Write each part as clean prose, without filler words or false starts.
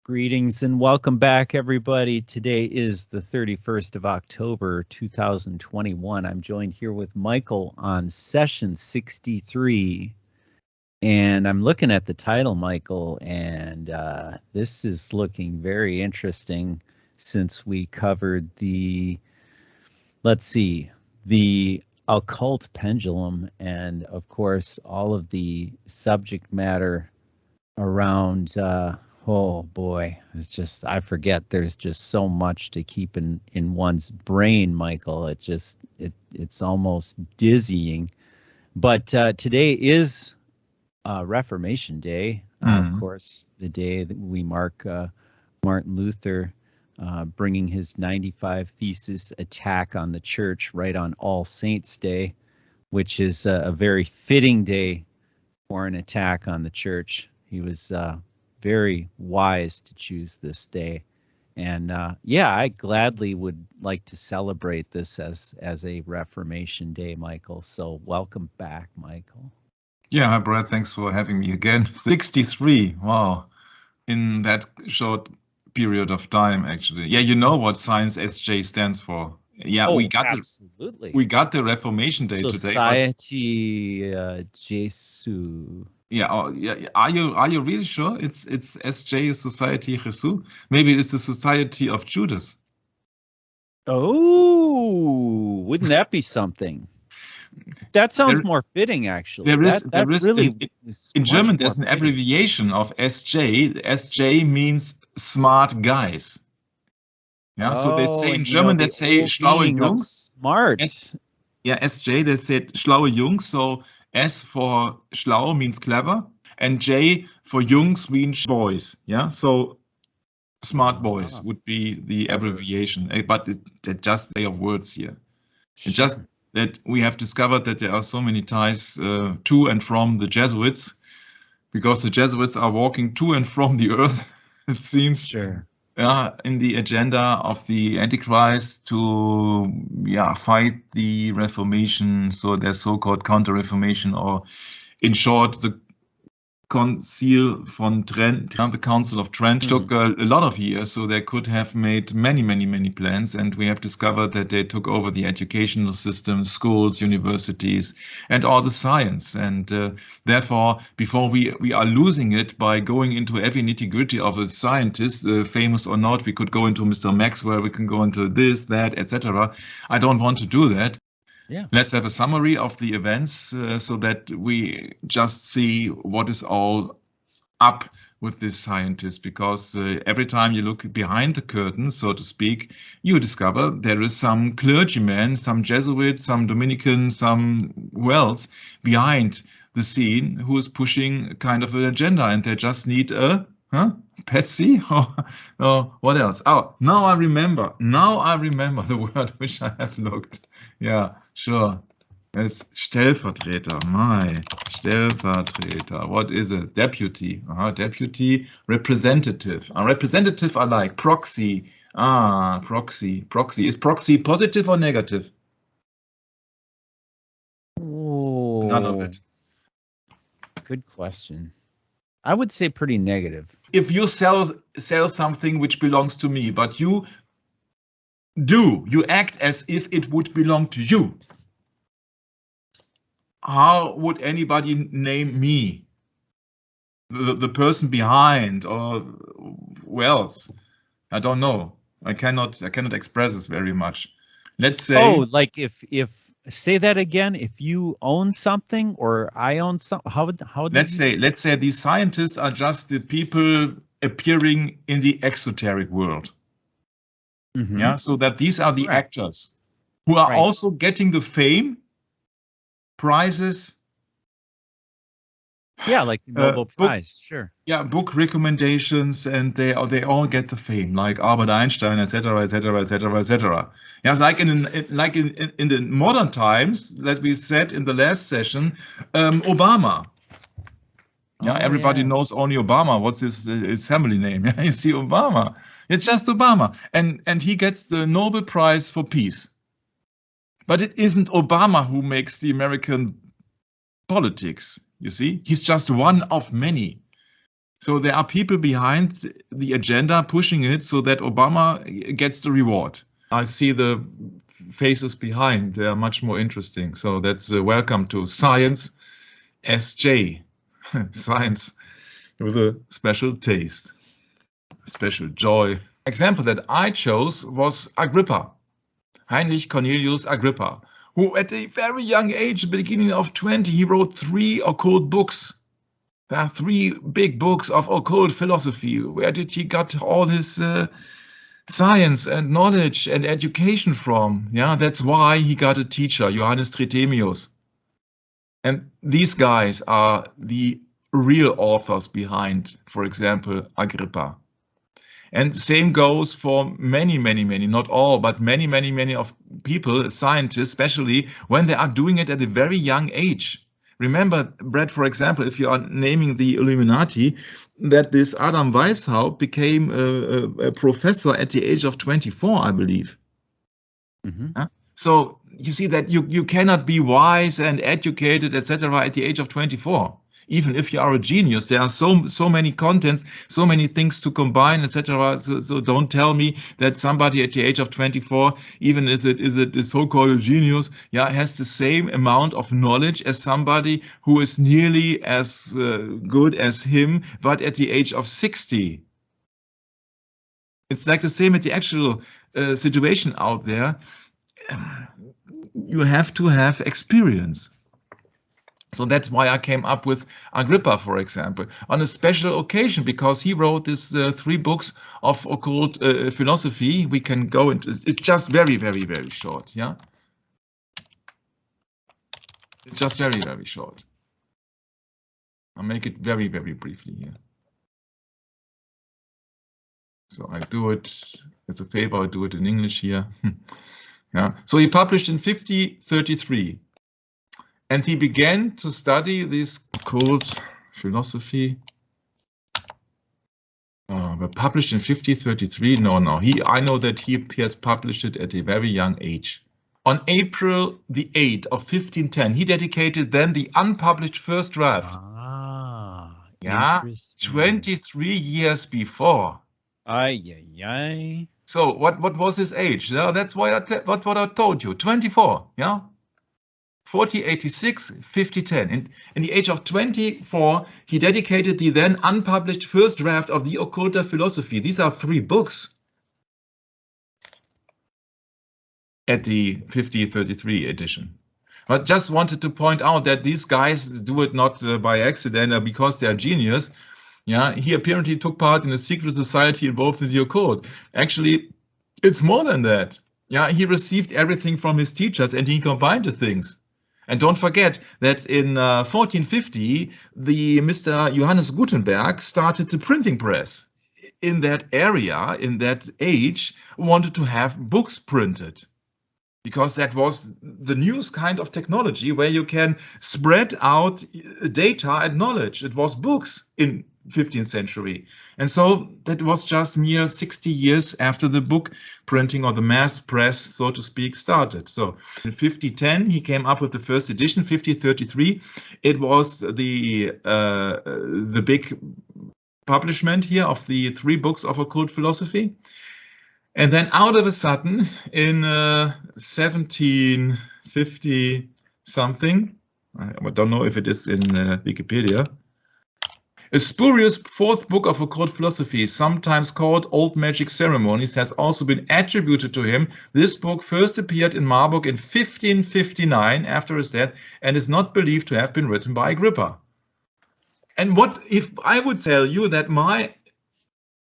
Greetings and welcome back, everybody. Today is the 31st of October, 2021. I'm joined here with Michael on session 63. And I'm looking at the title, Michael, and this is looking very interesting since we covered the, the occult pendulum and, of course, all of the subject matter around oh boy, it's just, I forget, there's just so much to keep in one's brain, Michael. It's almost dizzying. But today is Reformation Day, of course, the day that we mark Martin Luther bringing his 95 Thesis attack on the church right on All Saints Day, which is a very fitting day for an attack on the church. He was very wise to choose this day, and I gladly would like to celebrate this as a Reformation Day, Michael. So welcome back, Michael. Yeah, hi Brad, thanks for having me again. 63, wow, in that short period of time, actually. Yeah, you know what Science SJ stands for. Yeah, we got absolutely. We got the Reformation Day Society Jesu. Yeah, Are you really sure it's SJ is Society Jesu? Maybe it's the Society of Judas. Oh, wouldn't that be something? That sounds more fitting, actually. In German, there's an abbreviation of SJ. SJ means smart guys. Yeah, so they say in German, they say schlaue Jungs. Smart. SJ, they said schlaue Jungs. So S for schlau means clever, and J for Jungs means boys. Yeah, so smart boys would be the abbreviation. But it's just a way of words here. It's just that we have discovered that there are so many ties to and from the Jesuits, because the Jesuits are walking to and from the earth, it seems. Sure. In the agenda of the Antichrist to fight the Reformation, so their so-called counter-Reformation, or in short, the Concile von Trent, the Council of Trent, took a lot of years, so they could have made many plans, and we have discovered that they took over the educational system, schools, universities, and all the science, and therefore, before we are losing it by going into every nitty-gritty of a scientist, famous or not, we could go into Mr. Maxwell, we can go into this, that, etc. I don't want to do that. Yeah. Let's have a summary of the events so that we just see what is all up with this scientist, because every time you look behind the curtain, so to speak, you discover there is some clergyman, some Jesuit, some Dominican, some who else behind the scene who is pushing kind of an agenda, and they just need a Patsy or what else? Oh, now I remember the word which I have looked. Yeah, sure. It's Stellvertreter. Stellvertreter. What is it? Deputy. Deputy. Representative. Representative I like. Proxy. Proxy. Is proxy positive or negative? Oh, none of it. Good question. I would say pretty negative. If you sell something which belongs to me, but you act as if it would belong to you, how would anybody name me? The person behind, or who else? I don't know. I cannot express this very much. Let's say. Oh, like if say that again. If you own something or I own something, how let's say these scientists are just the people appearing in the exoteric world. Yeah, so that these are the actors who are also getting the fame, prizes. Yeah, like the Nobel Prize, sure. Yeah, book recommendations, and they all get the fame, like Albert Einstein, etc., etc., etc., etc. Yeah, it's like in the modern times, that we said in the last session, Obama. Yeah, everybody knows only Obama. What's his family name? Yeah, you see, Obama. It's just Obama, and he gets the Nobel Prize for Peace. But it isn't Obama who makes the American politics. You see, he's just one of many. So there are people behind the agenda pushing it so that Obama gets the reward. I see the faces behind. They are much more interesting. So that's welcome to Science SJ. Science with a special taste, special joy. Example that I chose was Agrippa, Heinrich Cornelius Agrippa, who at a very young age, beginning of 20, he wrote 3 occult books. There are 3 big books of occult philosophy. Where did he got all his science and knowledge and education from? Yeah, that's why he got a teacher, Johannes Trithemius. And these guys are the real authors behind, for example, Agrippa. And same goes for many, not all, but many of people, scientists, especially when they are doing it at a very young age. Remember, Brett, for example, if you are naming the Illuminati, that this Adam Weishaupt became a professor at the age of 24, I believe. Mm-hmm. So you see that you cannot be wise and educated, etc., at the age of 24. Even if you are a genius, there are so many contents, so many things to combine, etc. So don't tell me that somebody at the age of 24, even is it so-called genius, yeah, has the same amount of knowledge as somebody who is nearly as good as him, but at the age of 60. It's like the same at the actual situation out there. You have to have experience. So that's why I came up with Agrippa, for example, on a special occasion, because he wrote these 3 books of occult philosophy. We can go into it's just very short. Yeah, it's just very short. I'll make it very briefly here. So I do it as a favor. I do it in English here. Yeah. So he published in 5033. And he began to study this occult philosophy. But published in 5033? No. I know that he has published it at a very young age. On April the 8th of 1510, he dedicated then the unpublished first draft. Yeah, 23 years before. So what was his age? No, that's why what I told you. 24. Yeah. 4086, 5010. In the age of 24, he dedicated the then unpublished first draft of the Occulta Philosophy. These are 3 books at the 5033 edition. But just wanted to point out that these guys do it not by accident or because they are genius. Yeah, he apparently took part in a secret society involved in the occult. Actually, it's more than that. Yeah, he received everything from his teachers and he combined the things. And don't forget that in 1450, the Mr. Johannes Gutenberg started the printing press. In that area, in that age, wanted to have books printed. Because that was the newest kind of technology where you can spread out data and knowledge. It was books in 15th century. And so that was just mere 60 years after the book printing or the mass press, so to speak, started. So in 5010, he came up with the first edition, 5033. It was the big publishment here of the 3 books of occult philosophy. And then out of a sudden, in 1750 something, I don't know if it is in Wikipedia, a spurious 4th book of occult philosophy, sometimes called Old Magic Ceremonies, has also been attributed to him. This book first appeared in Marburg in 1559 after his death and is not believed to have been written by Agrippa. And what if I would tell you that my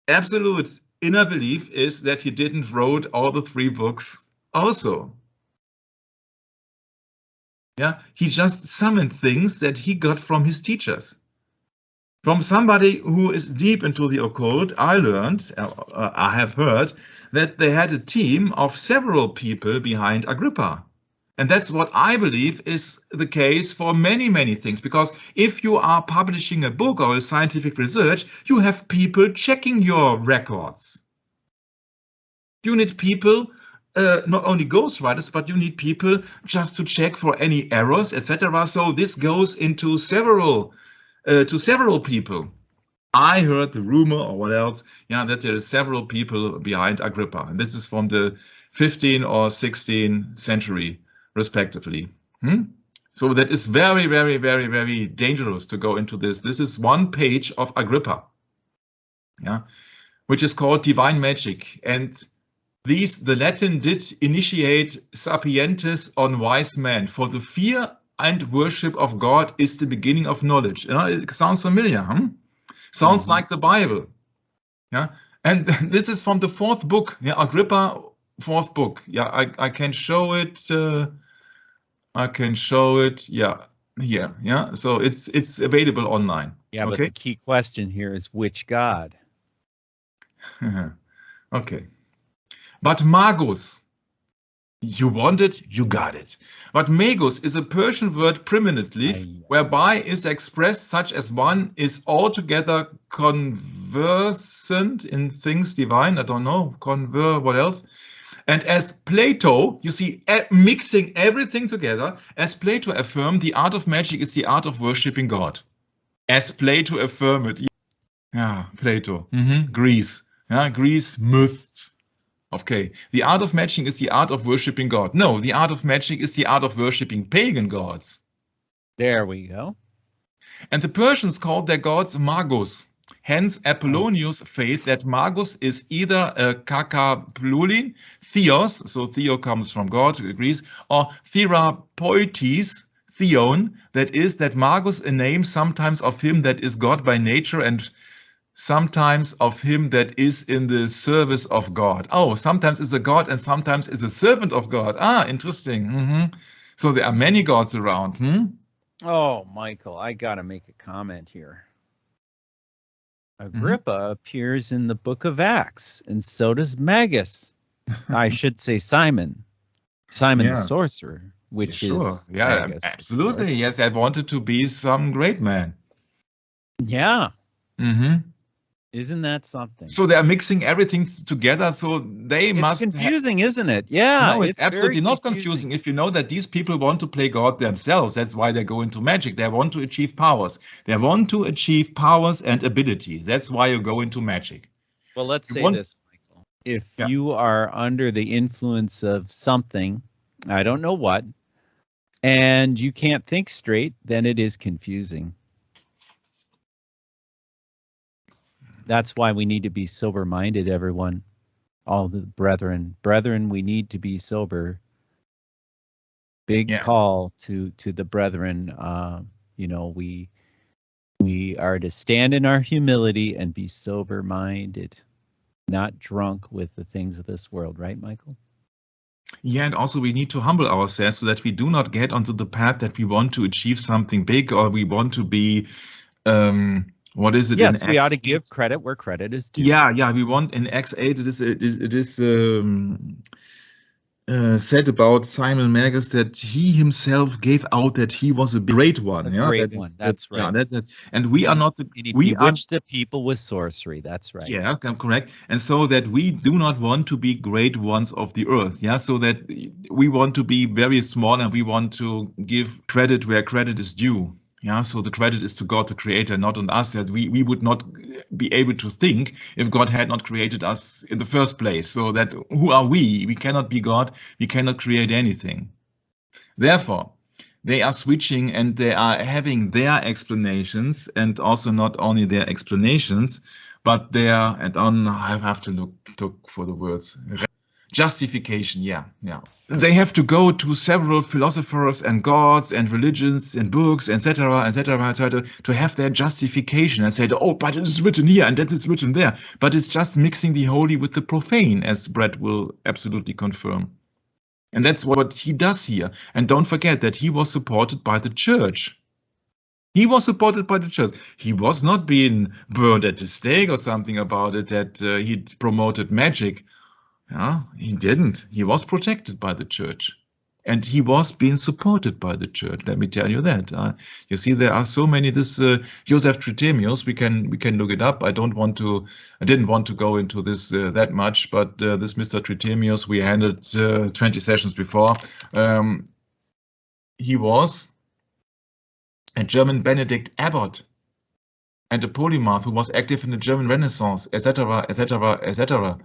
absolute inner belief is that he didn't wrote all the 3 books also? Yeah, he just summoned things that he got from his teachers. From somebody who is deep into the occult, I learned, I have heard, that they had a team of several people behind Agrippa. And that's what I believe is the case for many things. Because if you are publishing a book or a scientific research, you have people checking your records. You need people, not only ghostwriters, but you need people just to check for any errors, etc. So this goes into several people. I heard the rumor or what else, that there are several people behind Agrippa. And this is from the 15th or 16th century, respectively. So that is very, very, very, very dangerous to go into this. This is one page of Agrippa, which is called Divine Magic. And the Latin did initiate sapientes on wise men, for the fear and worship of God is the beginning of knowledge. It sounds familiar, Sounds like the Bible. And this is from the 4th book, Agrippa, 4th book. I can show it. I can show it. Here. So it's available online. Yeah, but the key question here is which God? Okay. But magus, you want it, you got it. But magus is a Persian word preeminently, whereby is expressed such as one is altogether conversant in things divine. I don't know, what else? And as Plato, you see, mixing everything together, as Plato affirmed, the art of magic is the art of worshipping God. As Plato affirmed it. Plato. Greece. Greece myths. Okay, the art of magic is the art of worshipping God. No, the art of magic is the art of worshipping pagan gods. There we go. And the Persians called their gods magus. Hence, Apollonius' faith that magus is either a kakaplulin, theos, so theo comes from God, Greece, or therapeutes, theon, that is, that magus a name sometimes of him that is God by nature and sometimes of him that is in the service of God. Oh, sometimes is a God and sometimes is a servant of God. Interesting. So there are many gods around. Oh, Michael, I got to make a comment here. Agrippa appears in the book of Acts, and so does Magus. I should say Simon. Simon the sorcerer, which is Magus, absolutely. Yes, I wanted to be some great man. Yeah. Isn't that something? So they're mixing everything together, so they must... It's confusing, isn't it? Yeah. No, it's absolutely not confusing. If you know that these people want to play God themselves, that's why they go into magic. They want to achieve powers. They want to achieve powers and abilities. That's why you go into magic. Well, let's say this, Michael. If you are under the influence of something, I don't know what, and you can't think straight, then it is confusing. That's why we need to be sober-minded, everyone. All the brethren. Brethren, we need to be sober. Big call to the brethren. We are to stand in our humility and be sober-minded, not drunk with the things of this world. Right, Michael? Yeah, and also we need to humble ourselves so that we do not get onto the path that we want to achieve something big or we want to be... what is it? Yes, we ought to give credit where credit is due. Yeah. We want in Acts 8. It is said about Simon Magus that he himself gave out that he was a great one. Great one. That's right. And we are not. We bewitched the people with sorcery. That's right. Yeah, correct. And so that we do not want to be great ones of the earth. Yeah, so that we want to be very small and we want to give credit where credit is due. Yeah, so the credit is to God, the Creator, not on us. That we would not be able to think if God had not created us in the first place. So that who are we? We cannot be God. We cannot create anything. Therefore, they are switching and they are having their explanations, and also not only their explanations, but their I have to look for the words. Justification, yeah. They have to go to several philosophers and gods and religions and books, etc., to have their justification and say, oh, but it is written here and that is written there. But it's just mixing the holy with the profane, as Brett will absolutely confirm. And that's what he does here. And don't forget that he was supported by the church. He was supported by the church. He was not being burned at the stake or something about it, that he promoted magic. Yeah, he didn't. He was protected by the church, and he was being supported by the church. Let me tell you that. You see, there are so many. This Joseph Tritemius. We can look it up. I didn't want to go into this that much, but this Mr. Tritemius, we handled 20 sessions before. He was a German Benedict abbot. and a polymath who was active in the German Renaissance, etc., etc., etc.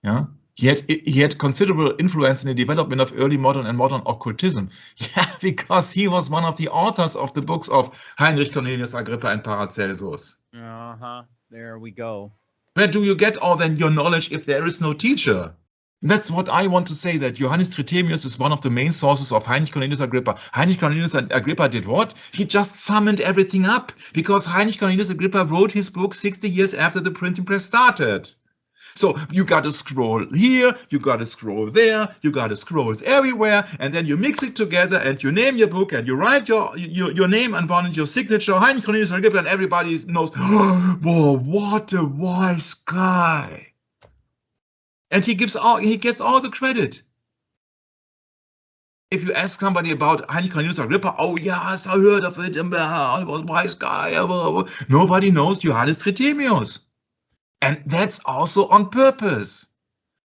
Yeah, he had considerable influence in the development of early modern and modern occultism. Yeah, because he was one of the authors of the books of Heinrich Cornelius Agrippa and Paracelsus. There we go. Where do you get all then your knowledge if there is no teacher? That's what I want to say, that Johannes Trithemius is one of the main sources of Heinrich Cornelius Agrippa. Heinrich Cornelius Agrippa did what? He just summoned everything up, because Heinrich Cornelius Agrippa wrote his book 60 years after the printing press started. So you got to scroll here, you got to scroll there, you got to scroll everywhere, and then you mix it together and you name your book and you write your name on it, your signature, Heinrich Cornelius Agrippa, and everybody knows, whoa, what a wise guy. And he gets all the credit. If you ask somebody about Heinrich Cornelius Agrippa, oh yes, I heard of it, he was a wise guy. Nobody knows Johannes Trithemius. And that's also on purpose.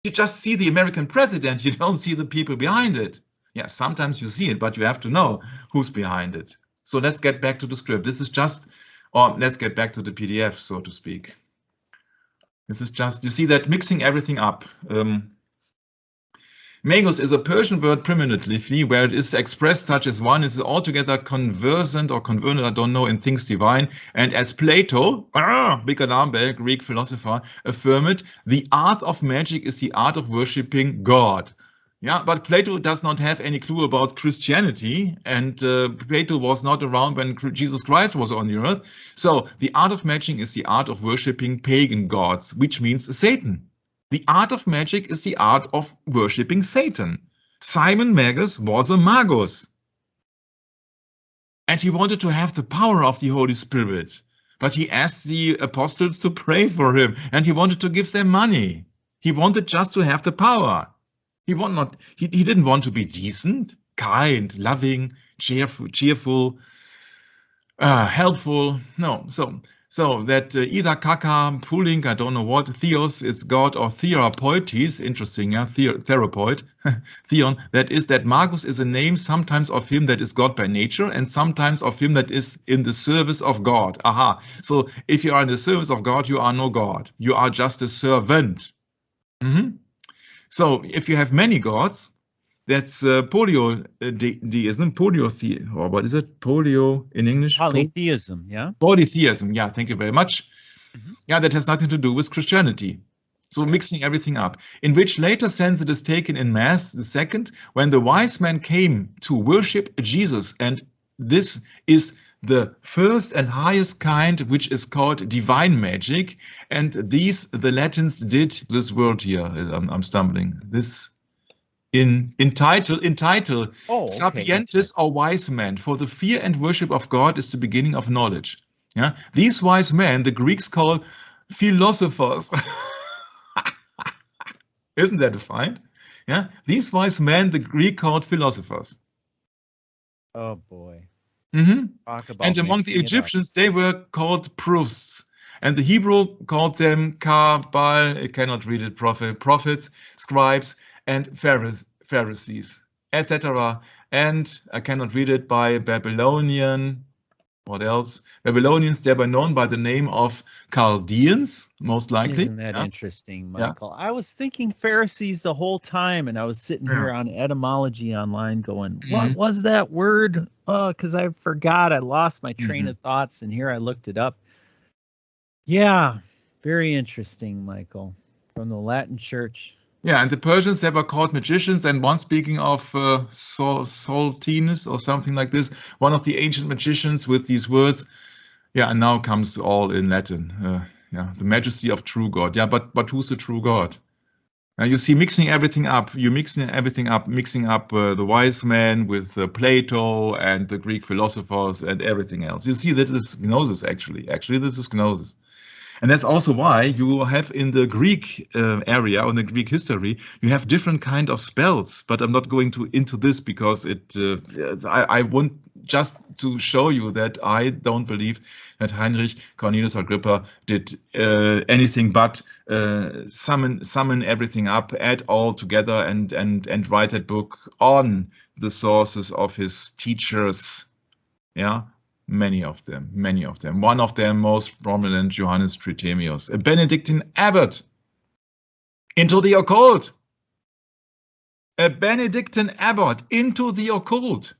You just see the American president, you don't see the people behind it. Yeah, sometimes you see it, but you have to know who's behind it. So let's get back to the script. This is just, or let's get back to the PDF, so to speak. This is just, you see that mixing everything up. Magus is a Persian word primitively, where it is expressed such as one is altogether conversant or converted, I don't know, in things divine. And as Plato, Bicadambe, Greek philosopher, affirmed, the art of magic is the art of worshipping God. Yeah, but Plato does not have any clue about Christianity, and Plato was not around when Jesus Christ was on the earth. So the art of magic is the art of worshipping pagan gods, which means Satan. The art of magic is the art of worshipping Satan. Simon Magus was a magus. And he wanted to have the power of the Holy Spirit. But he asked the apostles to pray for him, and he wanted to give them money. He wanted just to have the power. He didn't want to be decent, kind, loving, cheerful, helpful. No, so that either kaka, pooling, I don't know what, theos is God, or therapeutes, interesting, yeah, therapeut, theon, that is that magus is a name sometimes of him that is God by nature and sometimes of him that is in the service of God. Aha, so if you are in the service of God, you are no God, you are just a servant. So if you have many gods, that's polytheism, or what is it? Polio in English? Polytheism, yeah. Polytheism, yeah, thank you very much. Yeah, that has nothing to do with Christianity. So mixing everything up, in which later sense it is taken in Mass, the second, when the wise men came to worship Jesus, and this is the first and highest kind, which is called divine magic, and these the Latins did this word here. I'm stumbling this. In title, sapientis, or wise men, for the fear and worship of God is the beginning of knowledge. Yeah, these wise men, the Greeks call philosophers. Isn't that defined? Yeah, these wise men, the Greek called philosophers. Oh boy. Talk about and among the Egyptians, they were called prophets. And the Hebrew called them Kabal, I cannot read it, prophets, scribes, and Pharisees, etc. And I cannot read it by Babylonian. What else? Babylonians, they were known by the name of Chaldeans, most likely. Isn't that interesting, Michael? Yeah. I was thinking Pharisees the whole time, and I was sitting here on etymology online going, what was that word? Because I forgot. I lost my train of thoughts, and here I looked it up. Yeah, very interesting, Michael, from the Latin Church. Yeah, and the Persians, they were called magicians, and one speaking of Saltinus or something like this, one of the ancient magicians with these words. Yeah, and now comes all in Latin. Yeah, the majesty of true God. Yeah, but who's the true God? You see, mixing everything up. You're mixing everything up, mixing up the wise men with Plato and the Greek philosophers and everything else. You see, that is gnosis, actually. Actually, this is gnosis. And that's also why you have in the Greek area, or in the Greek history, you have different kind of spells. But I'm not going into this because I want just to show you that I don't believe that Heinrich Cornelius Agrippa did anything but summon everything up, add all together, and write that book on the sources of his teachers. Yeah. Many of them, many of them. One of them most prominent, Johannes Trithemius, a Benedictine abbot, into the occult. A Benedictine abbot into the occult.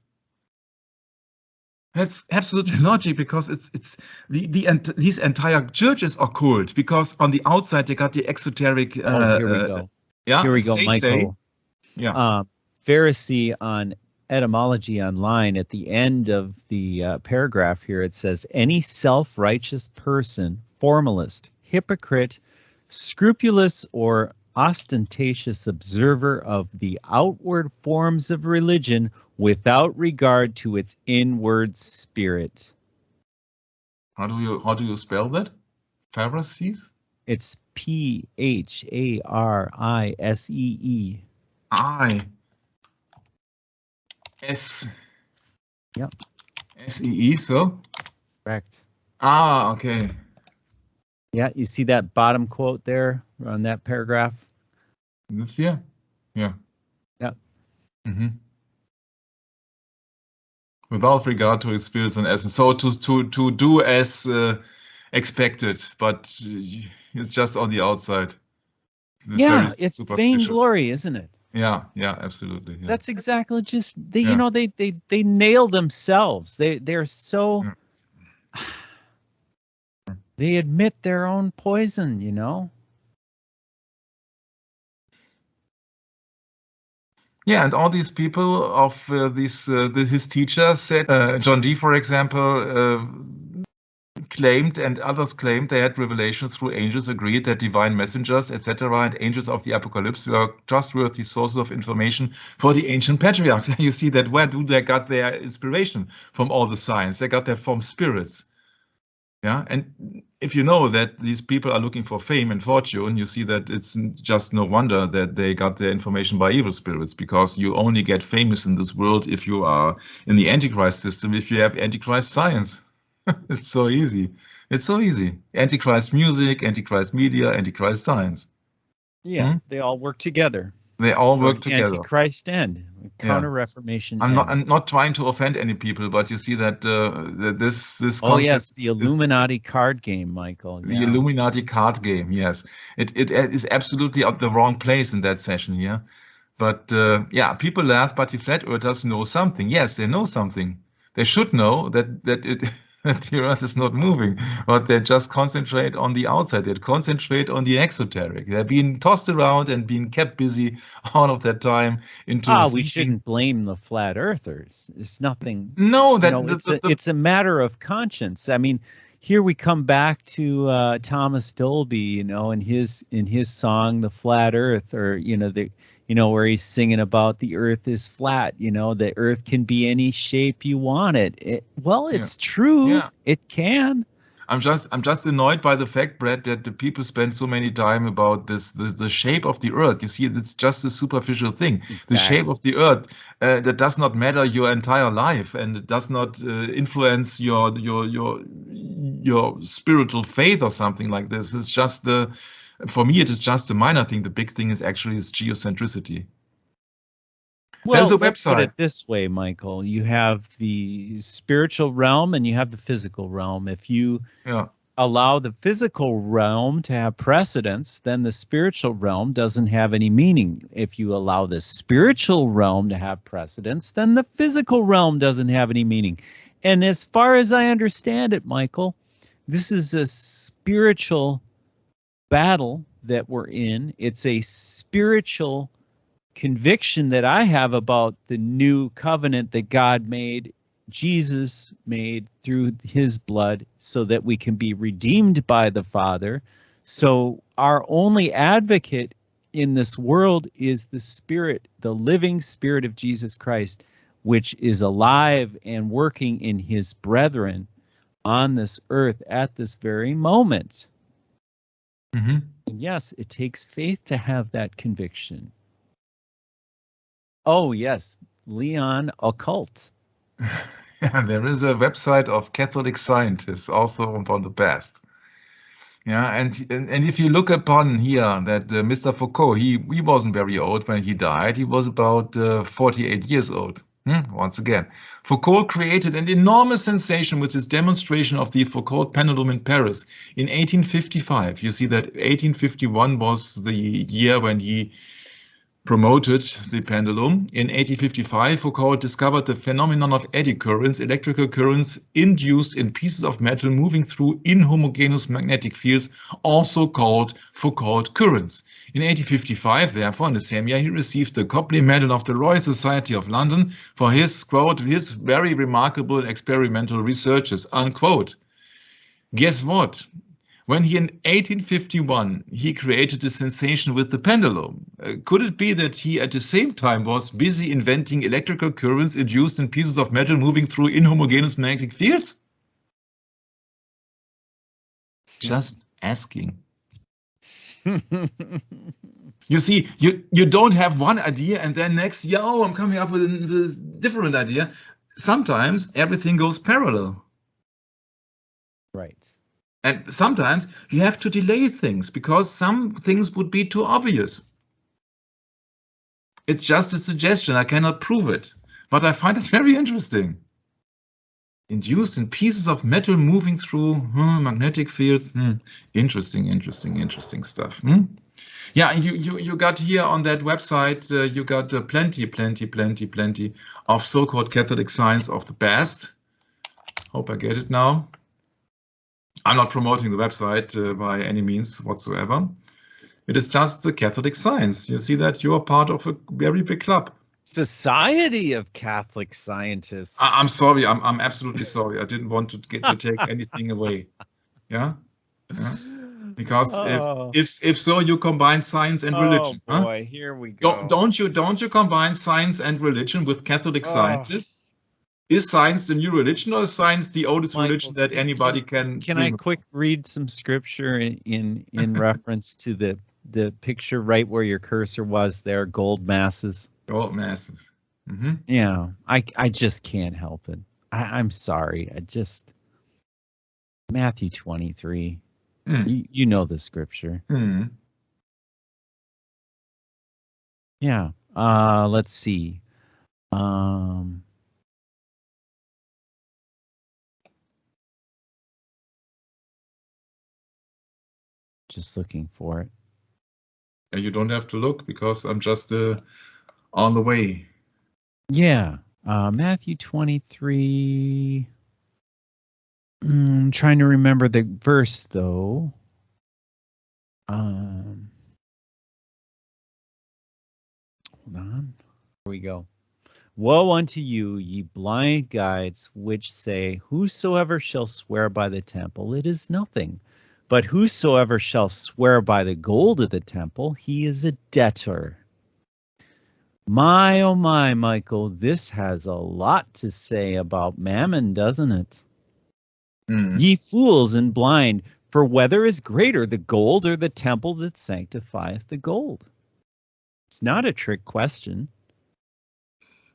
That's absolutely logic, because these entire churches are occult, because on the outside they got the exoteric. Here we go. Yeah, here we go, Michael. Yeah. Pharisee on Etymology Online, at the end of the paragraph here, it says, any self-righteous person, formalist, hypocrite, scrupulous or ostentatious observer of the outward forms of religion without regard to its inward spirit. How do you spell that? Pharisees? It's Pharisee. Yep. SEE, so? Correct. Ah, okay. Yeah, you see that bottom quote there on that paragraph? This, yeah. Yeah. Yep. Mm-hmm. Without regard to his spirits and essence. So to do as expected, but it's just on the outside. It's vainglory, isn't it? Yeah, absolutely. Yeah. That's exactly just they nail themselves. They're so they admit their own poison, you know. Yeah, and all these people of his teachers said, John Dee, for example, claimed, and others claimed, they had revelation through angels, agreed that divine messengers, etc., and angels of the apocalypse were trustworthy sources of information for the ancient patriarchs. You see that where do they got their inspiration from? All the science they got there from spirits. Yeah, and if you know that these people are looking for fame and fortune, you see that it's just no wonder that they got their information by evil spirits, because you only get famous in this world if you are in the Antichrist system, if you have Antichrist science. It's so easy. It's so easy. Antichrist music, Antichrist media, Antichrist science. Yeah, they all work together. They all work together. Antichrist end, Counter-Reformation. I'm not trying to offend any people, but you see that this concept. Yes, the Illuminati card game, Michael. The Illuminati card game. Yes, it is absolutely at the wrong place in that session here. But people laugh, but the flat earthers know something. Yes, they know something. They should know that the earth is not moving, but they just concentrate on the outside. They concentrate on the exoteric. They're being tossed around and being kept busy all of that time into we shouldn't blame the flat earthers. It's nothing. No, it's a matter of conscience. I mean, here we come back to Thomas Dolby, in his song "The Flat Earth," or where he's singing about the Earth is flat. The Earth can be any shape you want it. It's true. Yeah. It can. I'm just annoyed by the fact, Brad, that the people spend so many time about the shape of the Earth. You see, it's just a superficial thing. Exactly. The shape of the Earth that does not matter your entire life, and it does not influence your spiritual faith or something like this. It's just for me, it is just a minor thing. The big thing is actually its geocentricity. Well, let's put it this way, Michael. You have the spiritual realm and you have the physical realm. If you allow the physical realm to have precedence, then the spiritual realm doesn't have any meaning. If you allow the spiritual realm to have precedence, then the physical realm doesn't have any meaning. And as far as I understand it, Michael, this is a spiritual battle that we're in. It's a spiritual conviction that I have about the new covenant that God made, Jesus made through his blood, so that we can be redeemed by the Father. So our only advocate in this world is the Spirit, the living Spirit of Jesus Christ, which is alive and working in his brethren on this earth at this very moment. Mm-hmm. And yes, it takes faith to have that conviction. Oh, yes, Leon Occult. Yeah, there is a website of Catholic scientists also about the past. Yeah, and if you look upon here that Mr. Foucault, he wasn't very old when he died. He was about 48 years old. Once again, Foucault created an enormous sensation with his demonstration of the Foucault pendulum in Paris in 1855. You see that 1851 was the year when he promoted the pendulum. In 1855, Foucault discovered the phenomenon of eddy currents, electrical currents induced in pieces of metal moving through inhomogeneous magnetic fields, also called Foucault currents. In 1855, therefore, in the same year, he received the Copley Medal of the Royal Society of London for his, quote, his very remarkable experimental researches, unquote. Guess what? When he in 1851, he created a sensation with the pendulum. Could it be that he at the same time was busy inventing electrical currents induced in pieces of metal moving through inhomogeneous magnetic fields? Just asking. You see, you don't have one idea and then next year, oh, I'm coming up with a different idea. Sometimes everything goes parallel. Right. And sometimes you have to delay things because some things would be too obvious. It's just a suggestion. I cannot prove it, but I find it very interesting. Induced in pieces of metal moving through magnetic fields. Interesting stuff. Yeah, you got here on that website, you got plenty of so-called Catholic science of the past. Hope I get it now. I'm not promoting the website by any means whatsoever. It is just the Catholic science. You see that you are part of a very big club. Society of Catholic Scientists. I'm sorry. I'm absolutely sorry. I didn't want to take anything away. Yeah. Because if so, you combine science and religion. Oh boy, here we go. Don't you combine science and religion with Catholic scientists? Is science the new religion, or is science the oldest religion that anybody can? Can I quick read some scripture in reference to the picture right where your cursor was there? Gold masses. Gold masses. Mm-hmm. Yeah, I just can't help it. I'm sorry. Matthew 23. You know the scripture. Yeah. Let's see. Just looking for it. You don't have to look because I'm just on the way. Yeah. Matthew 23. I'm trying to remember the verse though. Hold on. Here we go. Woe unto you, ye blind guides, which say, whosoever shall swear by the temple, it is nothing. But whosoever shall swear by the gold of the temple, he is a debtor. My, oh my, Michael, this has a lot to say about mammon, doesn't it? Ye fools and blind, for whether is greater, the gold or the temple that sanctifieth the gold? It's not a trick question.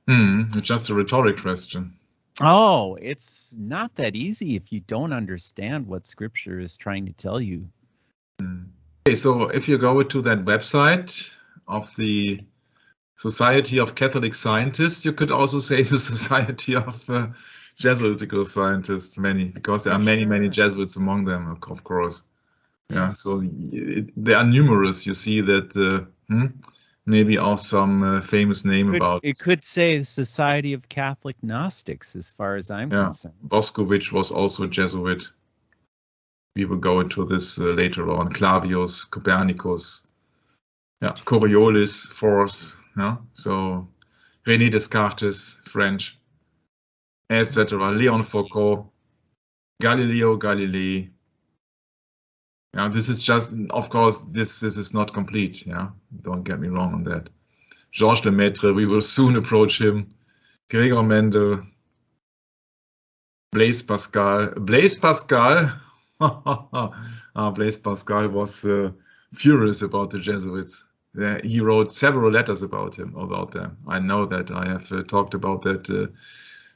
It's just a rhetoric question. Oh, it's not that easy if you don't understand what Scripture is trying to tell you. Okay, so if you go to that website of the Society of Catholic Scientists, you could also say the Society of Jesuitical Scientists, because there are many Jesuits among them, of course. Yeah, yes. So there are numerous. You see that maybe also some famous name about. It could say Society of Catholic Gnostics, as far as I'm concerned. Boscovich was also a Jesuit. We will go into this later on. Clavius, Copernicus, Coriolis, Force. So René Descartes, French, etc. Leon Foucault, Galileo Galilei. This is just, of course, this is not complete. Don't get me wrong on that. Georges Lemaitre, we will soon approach him. Gregor Mendel, Blaise Pascal. Blaise Pascal was furious about the Jesuits. He wrote several letters about them. I know that. I have talked about that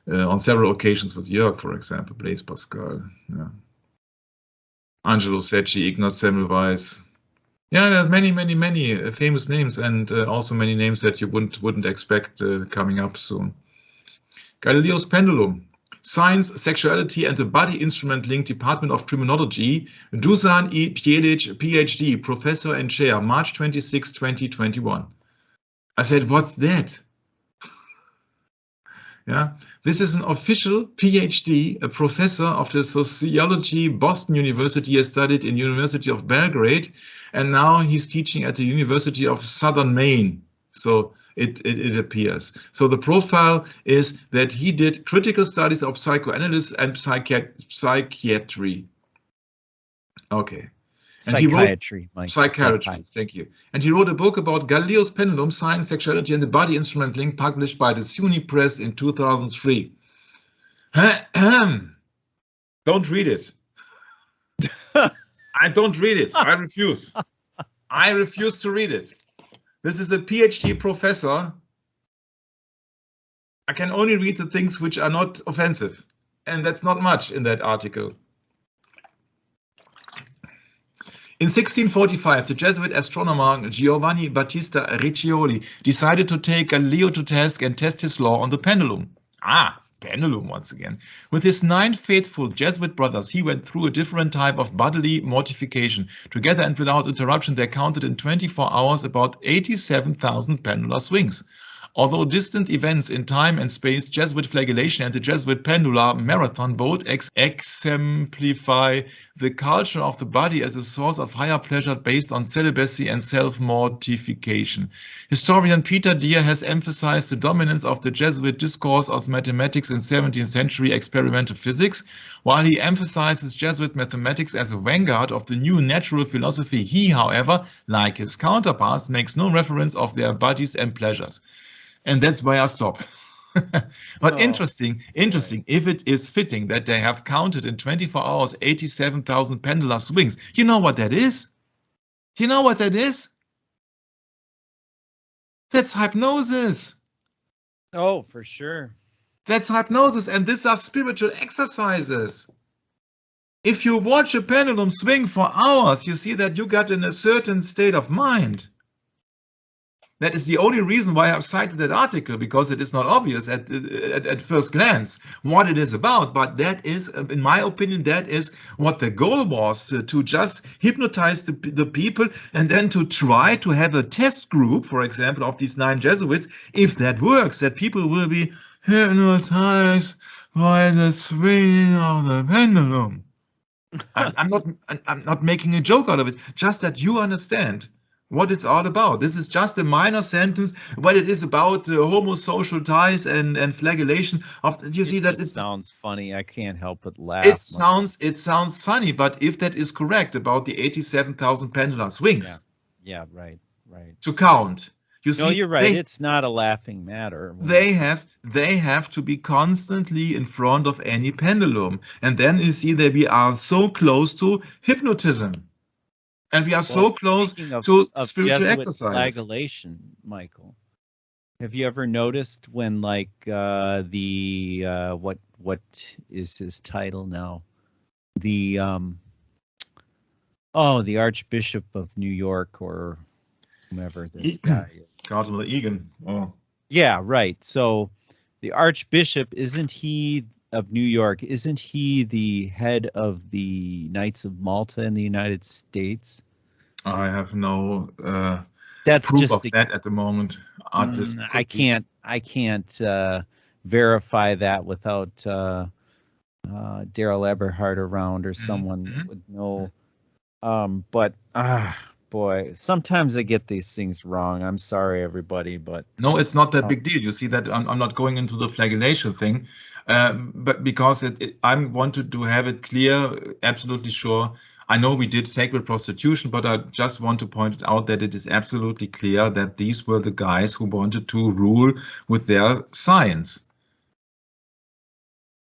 on several occasions with Jörg, for example. Blaise Pascal. Angelo Secchi, Ignaz Semmelweis. There's many famous names, and also many names that you wouldn't expect coming up soon. Galileo's pendulum. Science, Sexuality and the Body Instrument Link, Department of Criminology. Dusan E. Pjelic, PhD, Professor and Chair, March 26, 2021. I said, what's that? Yeah, this is an official PhD, a professor of the sociology, Boston University. He has studied in University of Belgrade, and now he's teaching at the University of Southern Maine. So it appears. So the profile is that he did critical studies of psychoanalysis and psychiatry. Okay. Psychiatry, Mike. Psychiatry, thank you. And he wrote a book about Galileo's pendulum, science, sexuality, and the body instrument link, published by the SUNY Press in 2003. Don't read it. I don't read it. I refuse. I refuse to read it. This is a PhD professor. I can only read the things which are not offensive. And that's not much in that article. In 1645, the Jesuit astronomer Giovanni Battista Riccioli decided to take Galileo to task and test his law on the pendulum. Pendulum once again. With his 9 faithful Jesuit brothers, he went through a different type of bodily mortification. Together and without interruption, they counted in 24 hours about 87,000 pendular swings. Although distant events in time and space, Jesuit flagellation and the Jesuit pendular marathon both exemplify the culture of the body as a source of higher pleasure based on celibacy and self-mortification. Historian Peter Deer has emphasized the dominance of the Jesuit discourse of mathematics in 17th century experimental physics. While he emphasizes Jesuit mathematics as a vanguard of the new natural philosophy, he, however, like his counterparts, makes no reference of their bodies and pleasures. And that's why I stop. But interesting, if it is fitting that they have counted in 24 hours 87,000 pendular swings. You know what that is? You know what that is? That's hypnosis. Oh, for sure. That's hypnosis, and these are spiritual exercises. If you watch a pendulum swing for hours, you see that you got in a certain state of mind. That is the only reason why I've cited that article, because it is not obvious at first glance what it is about. But that is, in my opinion, that is what the goal was, to just hypnotize the people and then to try to have a test group, for example, of these 9 Jesuits. If that works, that people will be hypnotized by the swinging of the pendulum. I'm not making a joke out of it, just that you understand what it's all about. This is just a minor sentence, but it is about homosocial ties and flagellation. You see that it sounds funny. I can't help but laugh. It sounds funny, but if that is correct about the 87,000 pendular swings, yeah, right. To count, you see, you're right. It's not a laughing matter. They have to be constantly in front of any pendulum, and then you see that we are so close to hypnotism. And we are so close to spiritual exercise. Flagellation, Michael. Have you ever noticed when, like, what is his title now? The Archbishop of New York, or whomever this guy is. Cardinal Egan. Oh. Yeah, right. So the Archbishop, isn't he of New York? Isn't he the head of the Knights of Malta in the United States? I have no that's proof just of that at the moment. I can't verify that without Daryl Eberhard around, or someone would know. But boy, sometimes I get these things wrong. I'm sorry, everybody, but no, it's not that big deal. You see that I'm not going into the flagellation thing, but because I wanted to have it clear, absolutely sure. I know we did sacred prostitution, but I just want to point out that it is absolutely clear that these were the guys who wanted to rule with their science.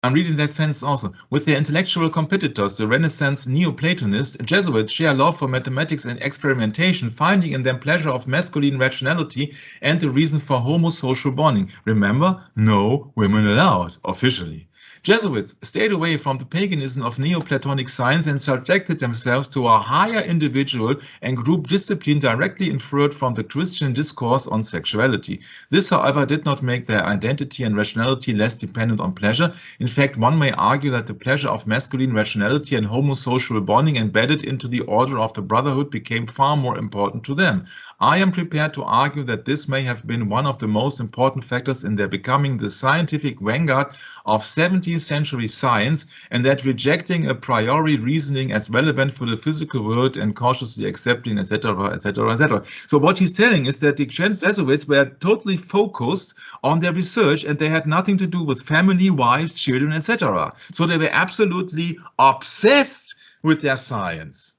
I'm reading that sentence also. With their intellectual competitors, the Renaissance Neoplatonists, Jesuits share love for mathematics and experimentation, finding in them pleasure of masculine rationality and the reason for homosocial bonding. Remember, no women allowed, officially. Jesuits stayed away from the paganism of Neoplatonic science and subjected themselves to a higher individual and group discipline directly inferred from the Christian discourse on sexuality. This, however, did not make their identity and rationality less dependent on pleasure. In fact, one may argue that the pleasure of masculine rationality and homosocial bonding embedded into the order of the brotherhood became far more important to them. I am prepared to argue that this may have been one of the most important factors in their becoming the scientific vanguard of 17th century science, and that rejecting a priori reasoning as relevant for the physical world and cautiously accepting, etc., etc., etc. So what he's telling is that the Jesuits were totally focused on their research and they had nothing to do with family, wives, children, etc. So they were absolutely obsessed with their science.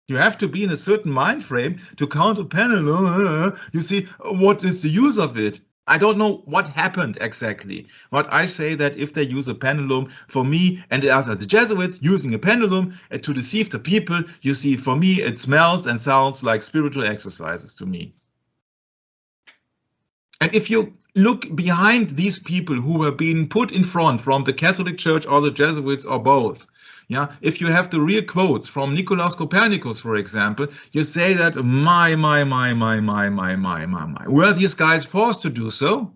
You have to be in a certain mind frame to count a pendulum. You see, what is the use of it? I don't know what happened exactly, but I say that if they use a pendulum, for me, and they are the Jesuits using a pendulum to deceive the people, you see, for me, it smells and sounds like spiritual exercises to me. And if you look behind these people who were being put in front from the Catholic Church or the Jesuits or both, yeah, if you have the real quotes from Nicolaus Copernicus, for example, you say that were these guys forced to do so?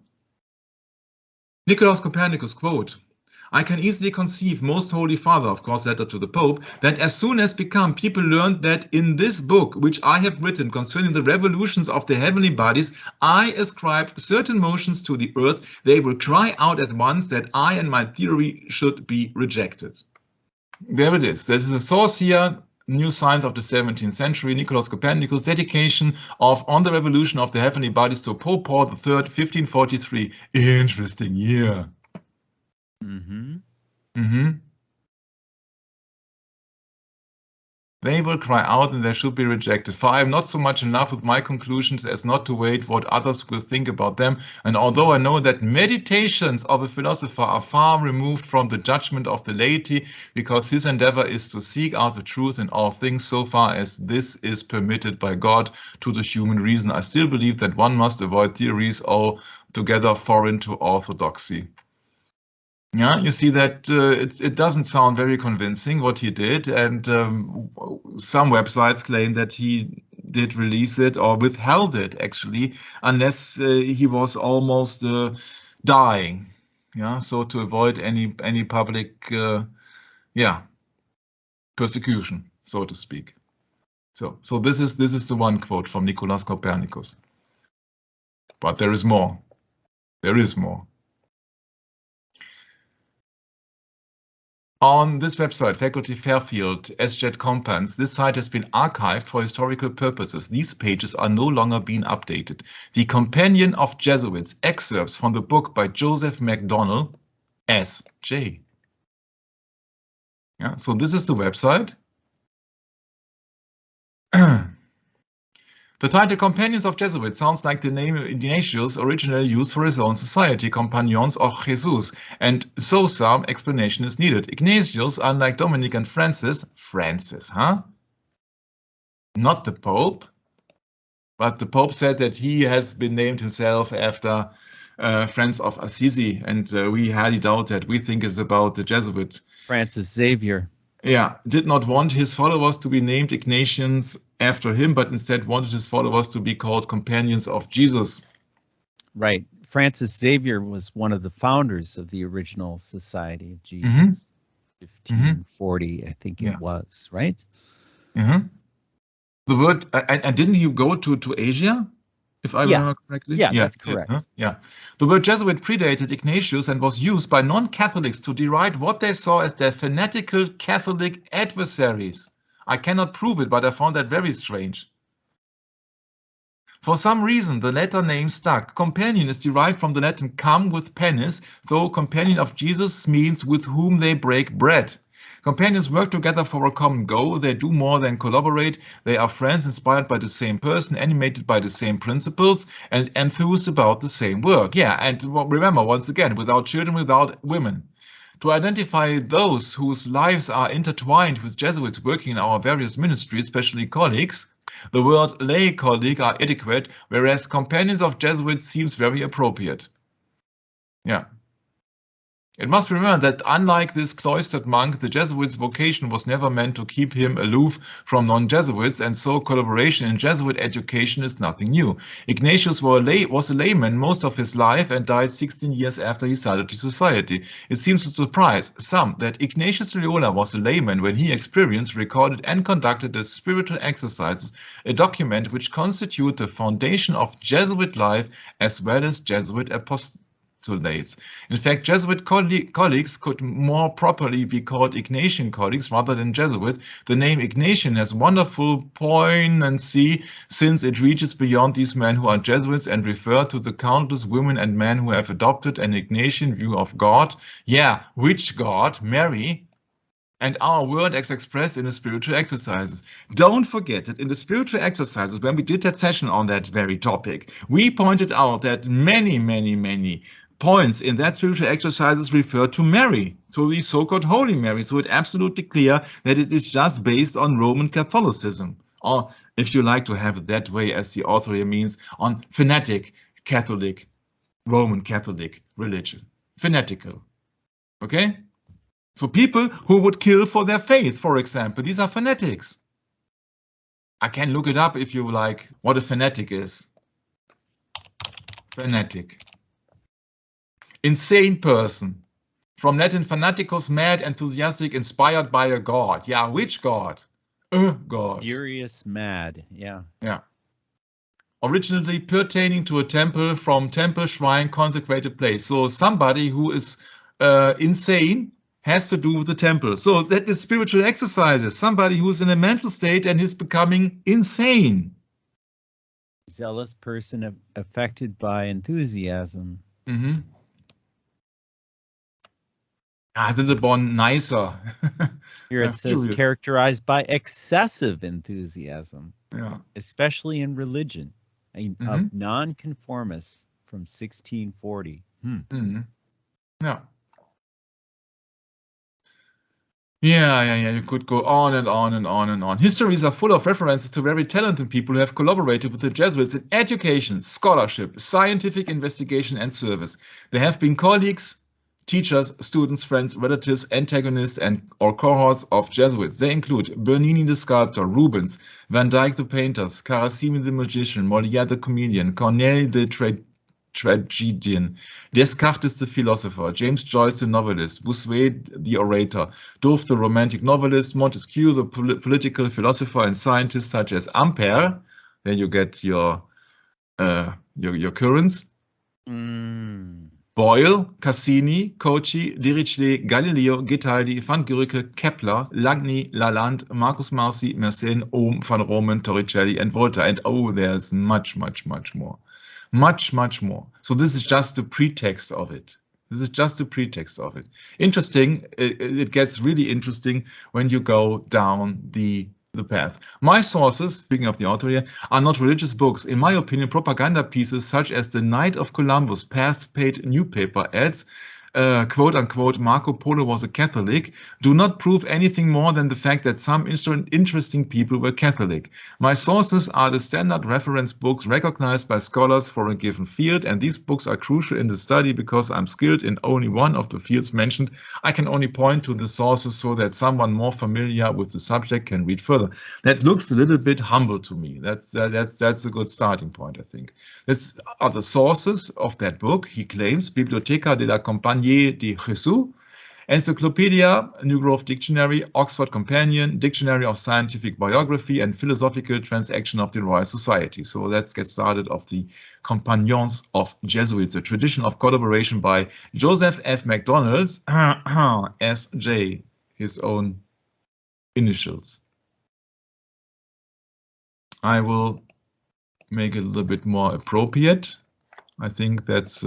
Nicolaus Copernicus quote, I can easily conceive, Most Holy Father, of course, letter to the Pope, that as soon as people learned that in this book, which I have written concerning the revolutions of the heavenly bodies, I ascribed certain motions to the earth, they will cry out at once that I and my theory should be rejected. There it is. This is a source here, New Science of the 17th Century, Nicolaus Copernicus, dedication of On the Revolution of the Heavenly Bodies to Pope Paul III, 1543. Interesting year. They will cry out and they should be rejected. For I am not so much enough with my conclusions as not to wait what others will think about them. And although I know that meditations of a philosopher are far removed from the judgment of the laity, because his endeavor is to seek out the truth in all things so far as this is permitted by God to the human reason, I still believe that one must avoid theories altogether foreign to orthodoxy. Yeah, you see that it doesn't sound very convincing what he did, and some websites claim that he did release it or withheld it actually, unless he was almost dying. Yeah, so to avoid any public persecution, so to speak. So this is the one quote from Nicolaus Copernicus. But there is more. There is more. On this website, Faculty Fairfield, SJET Compounds, this site has been archived for historical purposes. These pages are no longer being updated. The Companion of Jesuits, excerpts from the book by Joseph MacDonald, S.J. Yeah, so this is the website. The title Companions of Jesuits sounds like the name Ignatius originally used for his own society, Compagnons of Jesus, and so some explanation is needed. Ignatius, unlike Dominic and Francis, huh? Not the Pope, but the Pope said that he has been named himself after Francis of Assisi, and we highly doubt that. We think it's about the Jesuit. Francis Xavier. Yeah, did not want his followers to be named Ignatians after him, but instead wanted his followers to be called Companions of Jesus. Right. Francis Xavier was one of the founders of the original Society of Jesus, 1540, I think it was, right? The word, and didn't he go to Asia? If I remember correctly? Yeah, that's correct. Yeah. The word Jesuit predated Ignatius and was used by non-Catholics to deride what they saw as their fanatical Catholic adversaries. I cannot prove it, but I found that very strange. For some reason, the latter name stuck. Companion is derived from the Latin cum with penis, though companion of Jesus means with whom they break bread. Companions work together for a common goal. They do more than collaborate. They are friends inspired by the same person, animated by the same principles, and enthused about the same work. Yeah, and remember, once again, without children, without women. To identify those whose lives are intertwined with Jesuits working in our various ministries, especially colleagues, the word lay colleague are adequate, whereas companions of Jesuits seems very appropriate. Yeah. It must be remembered that unlike this cloistered monk, the Jesuit's vocation was never meant to keep him aloof from non-Jesuits, and so collaboration in Jesuit education is nothing new. Ignatius was a layman most of his life and died 16 years after he started the society. It seems to surprise some that Ignatius Loyola was a layman when he experienced, recorded, and conducted the spiritual exercises, a document which constitute the foundation of Jesuit life as well as Jesuit apostolates. In fact, Jesuit colleagues could more properly be called Ignatian colleagues rather than Jesuit. The name Ignatian has wonderful poignancy since it reaches beyond these men who are Jesuits and refer to the countless women and men who have adopted an Ignatian view of God. Yeah, which God? Mary. And our word as expressed in the spiritual exercises. Don't forget that in the spiritual exercises, when we did that session on that very topic, we pointed out that many points in that spiritual exercises refer to Mary, to the so-called Holy Mary. So it's absolutely clear that it is just based on Roman Catholicism, or if you like to have it that way, as the author here means, on fanatic Catholic, Roman Catholic religion. Fanatical. Okay? So people who would kill for their faith, for example, these are fanatics. I can look it up if you like, what a fanatic is. Fanatic. Insane person. From Latin fanaticus, mad, enthusiastic, inspired by a god. Yeah, which god? A god. Furious mad, yeah. Yeah. Originally pertaining to a temple, from temple, shrine, consecrated place. So somebody who is insane has to do with the temple. So that is spiritual exercises. Somebody who's in a mental state and is becoming insane. Zealous person affected by enthusiasm. Mm-hmm. A little bit nicer. Here it says characterized by excessive enthusiasm, yeah, especially in religion, of nonconformists from 1640. Yeah. Yeah, you could go on and on and on and on. Histories are full of references to very talented people who have collaborated with the Jesuits in education, scholarship, scientific investigation, and service. They have been colleagues, teachers, students, friends, relatives, antagonists, or cohorts of Jesuits. They include Bernini the sculptor, Rubens, Van Dyck the painters, Carissimi the magician, Molière the comedian, Corneille the tragedian, Descartes the philosopher, James Joyce the novelist, Bossuet the orator, Dove the romantic novelist, Montesquieu the political philosopher, and scientists such as Ampère. Then you get your currents. Boyle, Cassini, Cauchy, Dirichlet, Galileo, Guettaldi, Van Guericke, Kepler, Lagny, Lalande, Marcus Marci, Mersenne, Ohm, Van Romen, Torricelli, and Volta. And oh, there's much more. Much more. So this is just the pretext of it. Interesting. It gets really interesting when you go down the path. My sources, speaking of the author here, are not religious books. In my opinion, propaganda pieces such as The Night of Columbus past paid newspaper ads, quote unquote, Marco Polo was a Catholic, do not prove anything more than the fact that some interesting people were Catholic. My sources are the standard reference books recognized by scholars for a given field, and these books are crucial in the study because I'm skilled in only one of the fields mentioned. I can only point to the sources so that someone more familiar with the subject can read further. That looks a little bit humble to me. That's a good starting point, I think. These are the sources of that book. He claims Biblioteca de la Compañía de Jesús, Encyclopedia, New Grove Dictionary, Oxford Companion, Dictionary of Scientific Biography, and Philosophical Transaction of the Royal Society. So let's get started of the Compagnons of Jesuits, a tradition of collaboration by Joseph F. MacDonald, S.J., his own initials. I will make it a little bit more appropriate. I think that's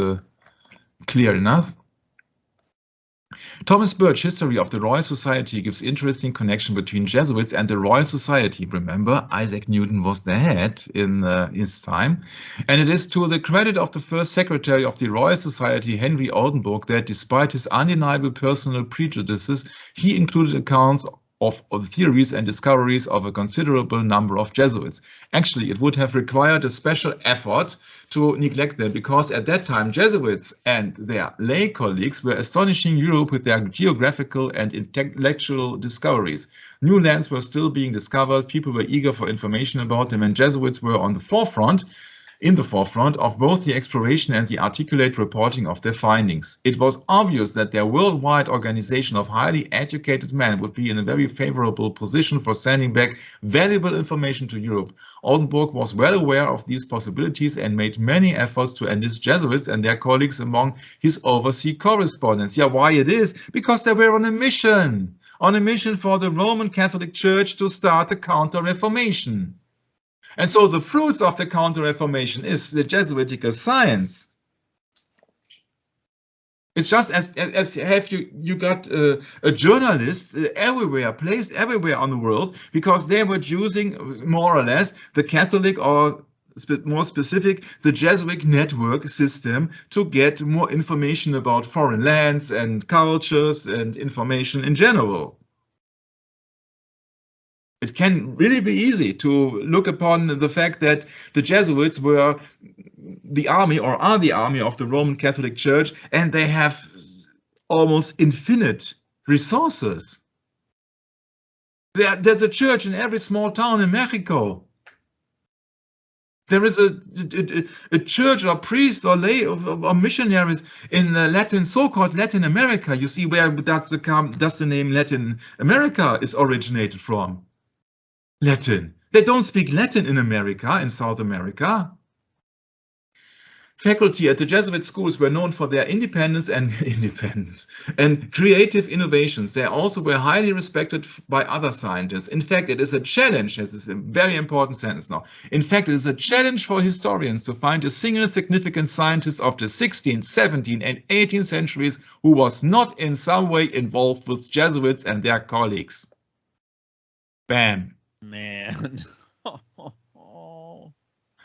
clear enough. Thomas Birch, History of the Royal Society, gives interesting connection between Jesuits and the Royal Society. Remember, Isaac Newton was the head in his time. And it is to the credit of the first secretary of the Royal Society, Henry Oldenburg, that despite his undeniable personal prejudices, he included accounts of the theories and discoveries of a considerable number of Jesuits. Actually, it would have required a special effort to neglect them, because at that time Jesuits and their lay colleagues were astonishing Europe with their geographical and intellectual discoveries. New lands were still being discovered, people were eager for information about them, and Jesuits were on the forefront of both the exploration and the articulate reporting of their findings. It was obvious that their worldwide organization of highly educated men would be in a very favorable position for sending back valuable information to Europe. Oldenburg was well aware of these possibilities and made many efforts to enlist Jesuits and their colleagues among his overseas correspondents. Yeah, why it is? Because they were on a mission for the Roman Catholic Church to start the Counter-Reformation. And so the fruits of the Counter-Reformation is the Jesuitical science. It's just as have you got a journalist everywhere, placed everywhere on the world, because they were using more or less the Catholic, or more specific, the Jesuit network system to get more information about foreign lands and cultures and information in general. It can really be easy to look upon the fact that the Jesuits were the army, or are the army, of the Roman Catholic Church, and they have almost infinite resources. There's a church in every small town in Mexico. There is a church or priest or lay or missionaries in Latin, so-called Latin America. You see, where does the name Latin America is originated from? Latin. They don't speak Latin in America, in South America. Faculty at the Jesuit schools were known for their independence and creative innovations. They also were highly respected by other scientists. In fact, it is a challenge. This is a very important sentence now. In fact, it is a challenge for historians to find a single significant scientist of the 16th, 17th, and 18th centuries who was not in some way involved with Jesuits and their colleagues. Bam. Man.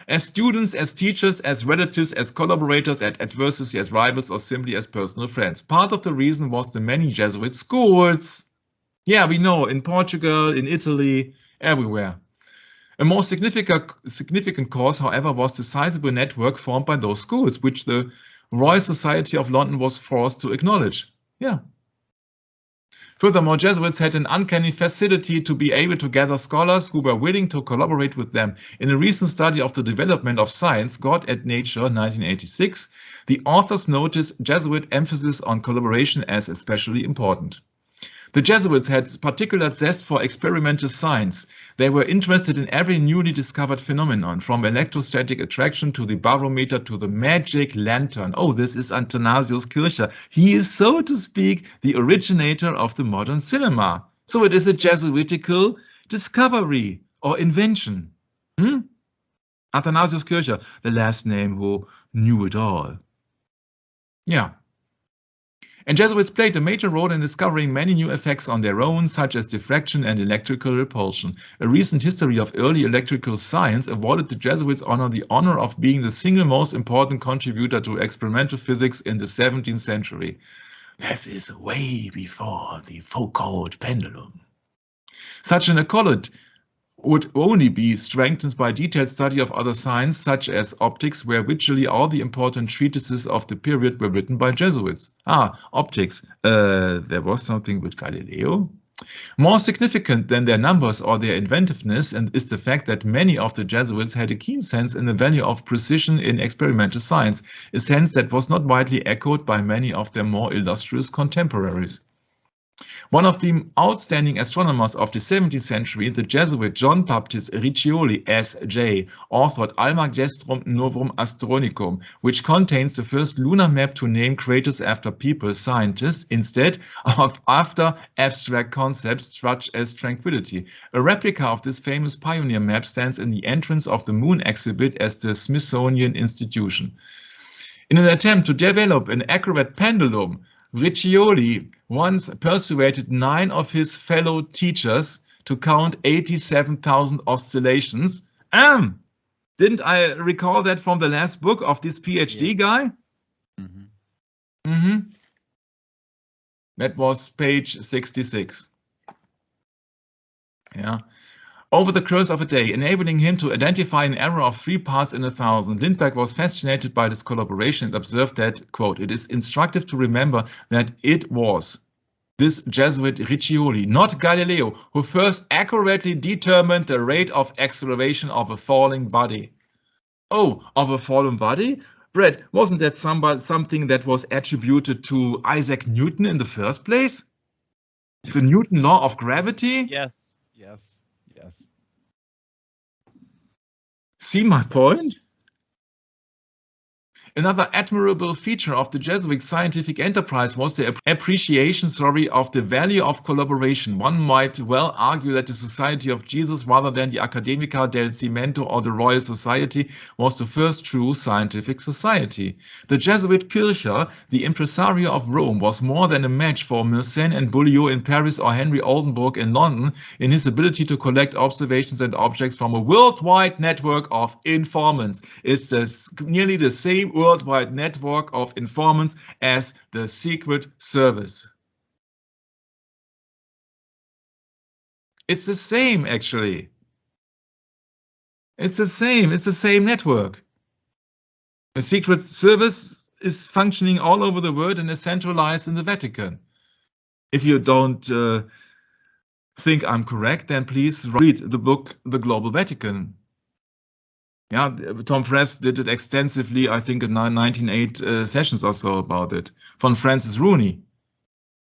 As students, as teachers, as relatives, as collaborators, as adversaries, as rivals, or simply as personal friends. Part of the reason was the many Jesuit schools. Yeah, we know, in Portugal, in Italy, everywhere. A more significant cause, however, was the sizable network formed by those schools, which the Royal Society of London was forced to acknowledge. Yeah. Furthermore, Jesuits had an uncanny facility to be able to gather scholars who were willing to collaborate with them. In a recent study of the development of science, God and Nature, 1986, the authors noticed Jesuit emphasis on collaboration as especially important. The Jesuits had particular zest for experimental science. They were interested in every newly discovered phenomenon, from electrostatic attraction to the barometer to the magic lantern. Oh, this is Athanasius Kircher. He is, so to speak, the originator of the modern cinema. So it is a Jesuitical discovery or invention. Athanasius Kircher, the last name who knew it all. Yeah. And Jesuits played a major role in discovering many new effects on their own, such as diffraction and electrical repulsion. A recent history of early electrical science awarded the Jesuits the honor of being the single most important contributor to experimental physics in the 17th century. This is way before the Foucault pendulum. Such an accolade would only be strengthened by detailed study of other science, such as optics, where virtually all the important treatises of the period were written by Jesuits. Optics. There was something with Galileo. More significant than their numbers or their inventiveness is the fact that many of the Jesuits had a keen sense in the value of precision in experimental science, a sense that was not widely echoed by many of their more illustrious contemporaries. One of the outstanding astronomers of the 17th century, the Jesuit John Baptist Riccioli, S.J., authored Almagestrum Novum Astronomicum, which contains the first lunar map to name craters after people, scientists, instead of after abstract concepts such as tranquility. A replica of this famous pioneer map stands in the entrance of the Moon exhibit at the Smithsonian Institution. In an attempt to develop an accurate pendulum, Riccioli once persuaded 9 of his fellow teachers to count 87,000 oscillations. Didn't I recall that from the last book of this PhD guy? That was page 66. Yeah. Over the course of a day, enabling him to identify an error of 3 parts in 1,000, Lindbergh was fascinated by this collaboration and observed that, quote, it is instructive to remember that it was this Jesuit Riccioli, not Galileo, who first accurately determined the rate of acceleration of a falling body. Oh, of a fallen body? Brett, wasn't that something that was attributed to Isaac Newton in the first place? The Newton law of gravity? Yes, yes, yes. See my point? Another admirable feature of the Jesuit scientific enterprise was the appreciation, of the value of collaboration. One might well argue that the Society of Jesus, rather than the Accademia del Cimento or the Royal Society, was the first true scientific society. The Jesuit Kirche, the impresario of Rome, was more than a match for Mersenne and Beaulieu in Paris or Henry Oldenburg in London in his ability to collect observations and objects from a worldwide network of informants. It's nearly the same worldwide network of informants as the Secret Service. It's the same, actually. It's the same network. The Secret Service is functioning all over the world and is centralized in the Vatican. If you don't think I'm correct, then please read the book The Global Vatican. Yeah, Tom Frass did it extensively, I think, in 1908 sessions or so about it. Von Francis Rooney,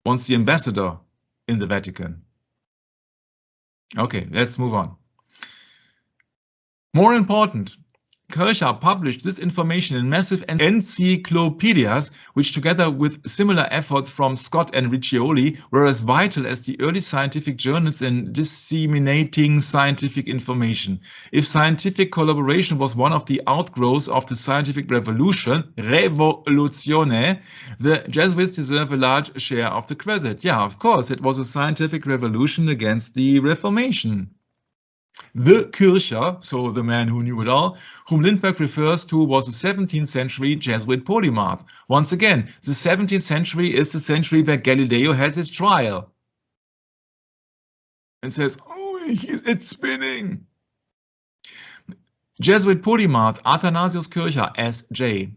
once the ambassador in the Vatican. Okay, let's move on. More important, Kirche published this information in massive encyclopedias, which together with similar efforts from Scott and Riccioli were as vital as the early scientific journals in disseminating scientific information. If scientific collaboration was one of the outgrowths of the scientific revolution, revolutione, the Jesuits deserve a large share of the credit. Yeah, of course, it was a scientific revolution against the Reformation. The Kirche, so the man who knew it all, whom Lindbergh refers to, was a 17th century Jesuit polymath. Once again, the 17th century is the century where Galileo has his trial and says, oh, it's spinning. Jesuit polymath Athanasius Kirche, S.J.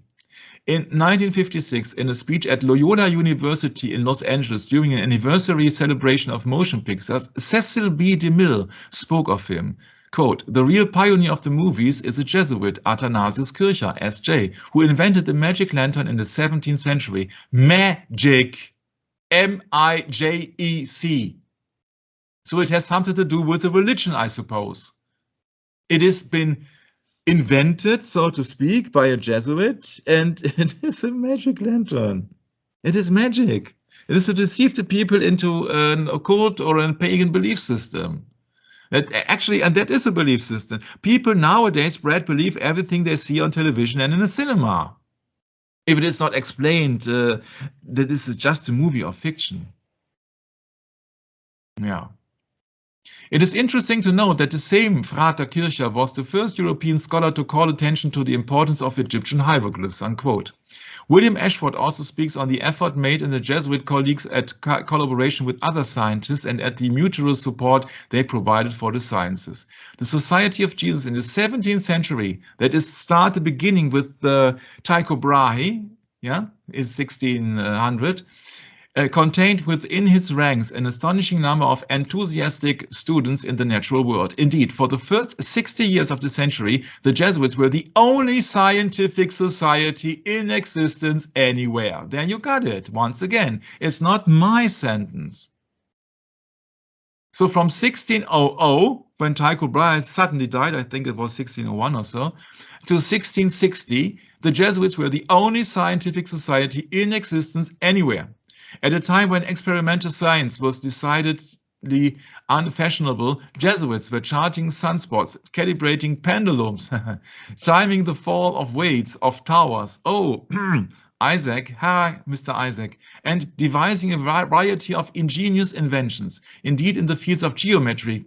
In 1956, in a speech at Loyola University in Los Angeles during an anniversary celebration of motion pictures, Cecil B. DeMille spoke of him. Quote, the real pioneer of the movies is a Jesuit, Athanasius Kirche, S.J., who invented the magic lantern in the 17th century. Magic. M-I-J-E-C. So it has something to do with the religion, I suppose. It has been invented, so to speak, by a Jesuit, and it is a magic lantern. It is magic. It is to deceive the people into an occult or a pagan belief system. Actually, and that is a belief system. People nowadays, Brad, believe everything they see on television and in a cinema. If it is not explained that this is just a movie or fiction. Yeah. It is interesting to note that the same Frater Kirche was the first European scholar to call attention to the importance of Egyptian hieroglyphs, unquote. William Ashford also speaks on the effort made in the Jesuit colleagues at collaboration with other scientists and at the mutual support they provided for the sciences. The Society of Jesus in the 17th century, that is start the beginning with the Tycho Brahe, yeah, in 1600, contained within its ranks an astonishing number of enthusiastic students in the natural world. Indeed, for the first 60 years of the century, the Jesuits were the only scientific society in existence anywhere. There you got it. Once again, it's not my sentence. So from 1600, when Tycho Brahe suddenly died, I think it was 1601 or so, to 1660, the Jesuits were the only scientific society in existence anywhere. At a time when experimental science was decidedly unfashionable, Jesuits were charting sunspots, calibrating pendulums, timing the fall of weights of towers. Oh, Isaac, hi, Mr. Isaac, and devising a variety of ingenious inventions. Indeed, in the fields of geometry,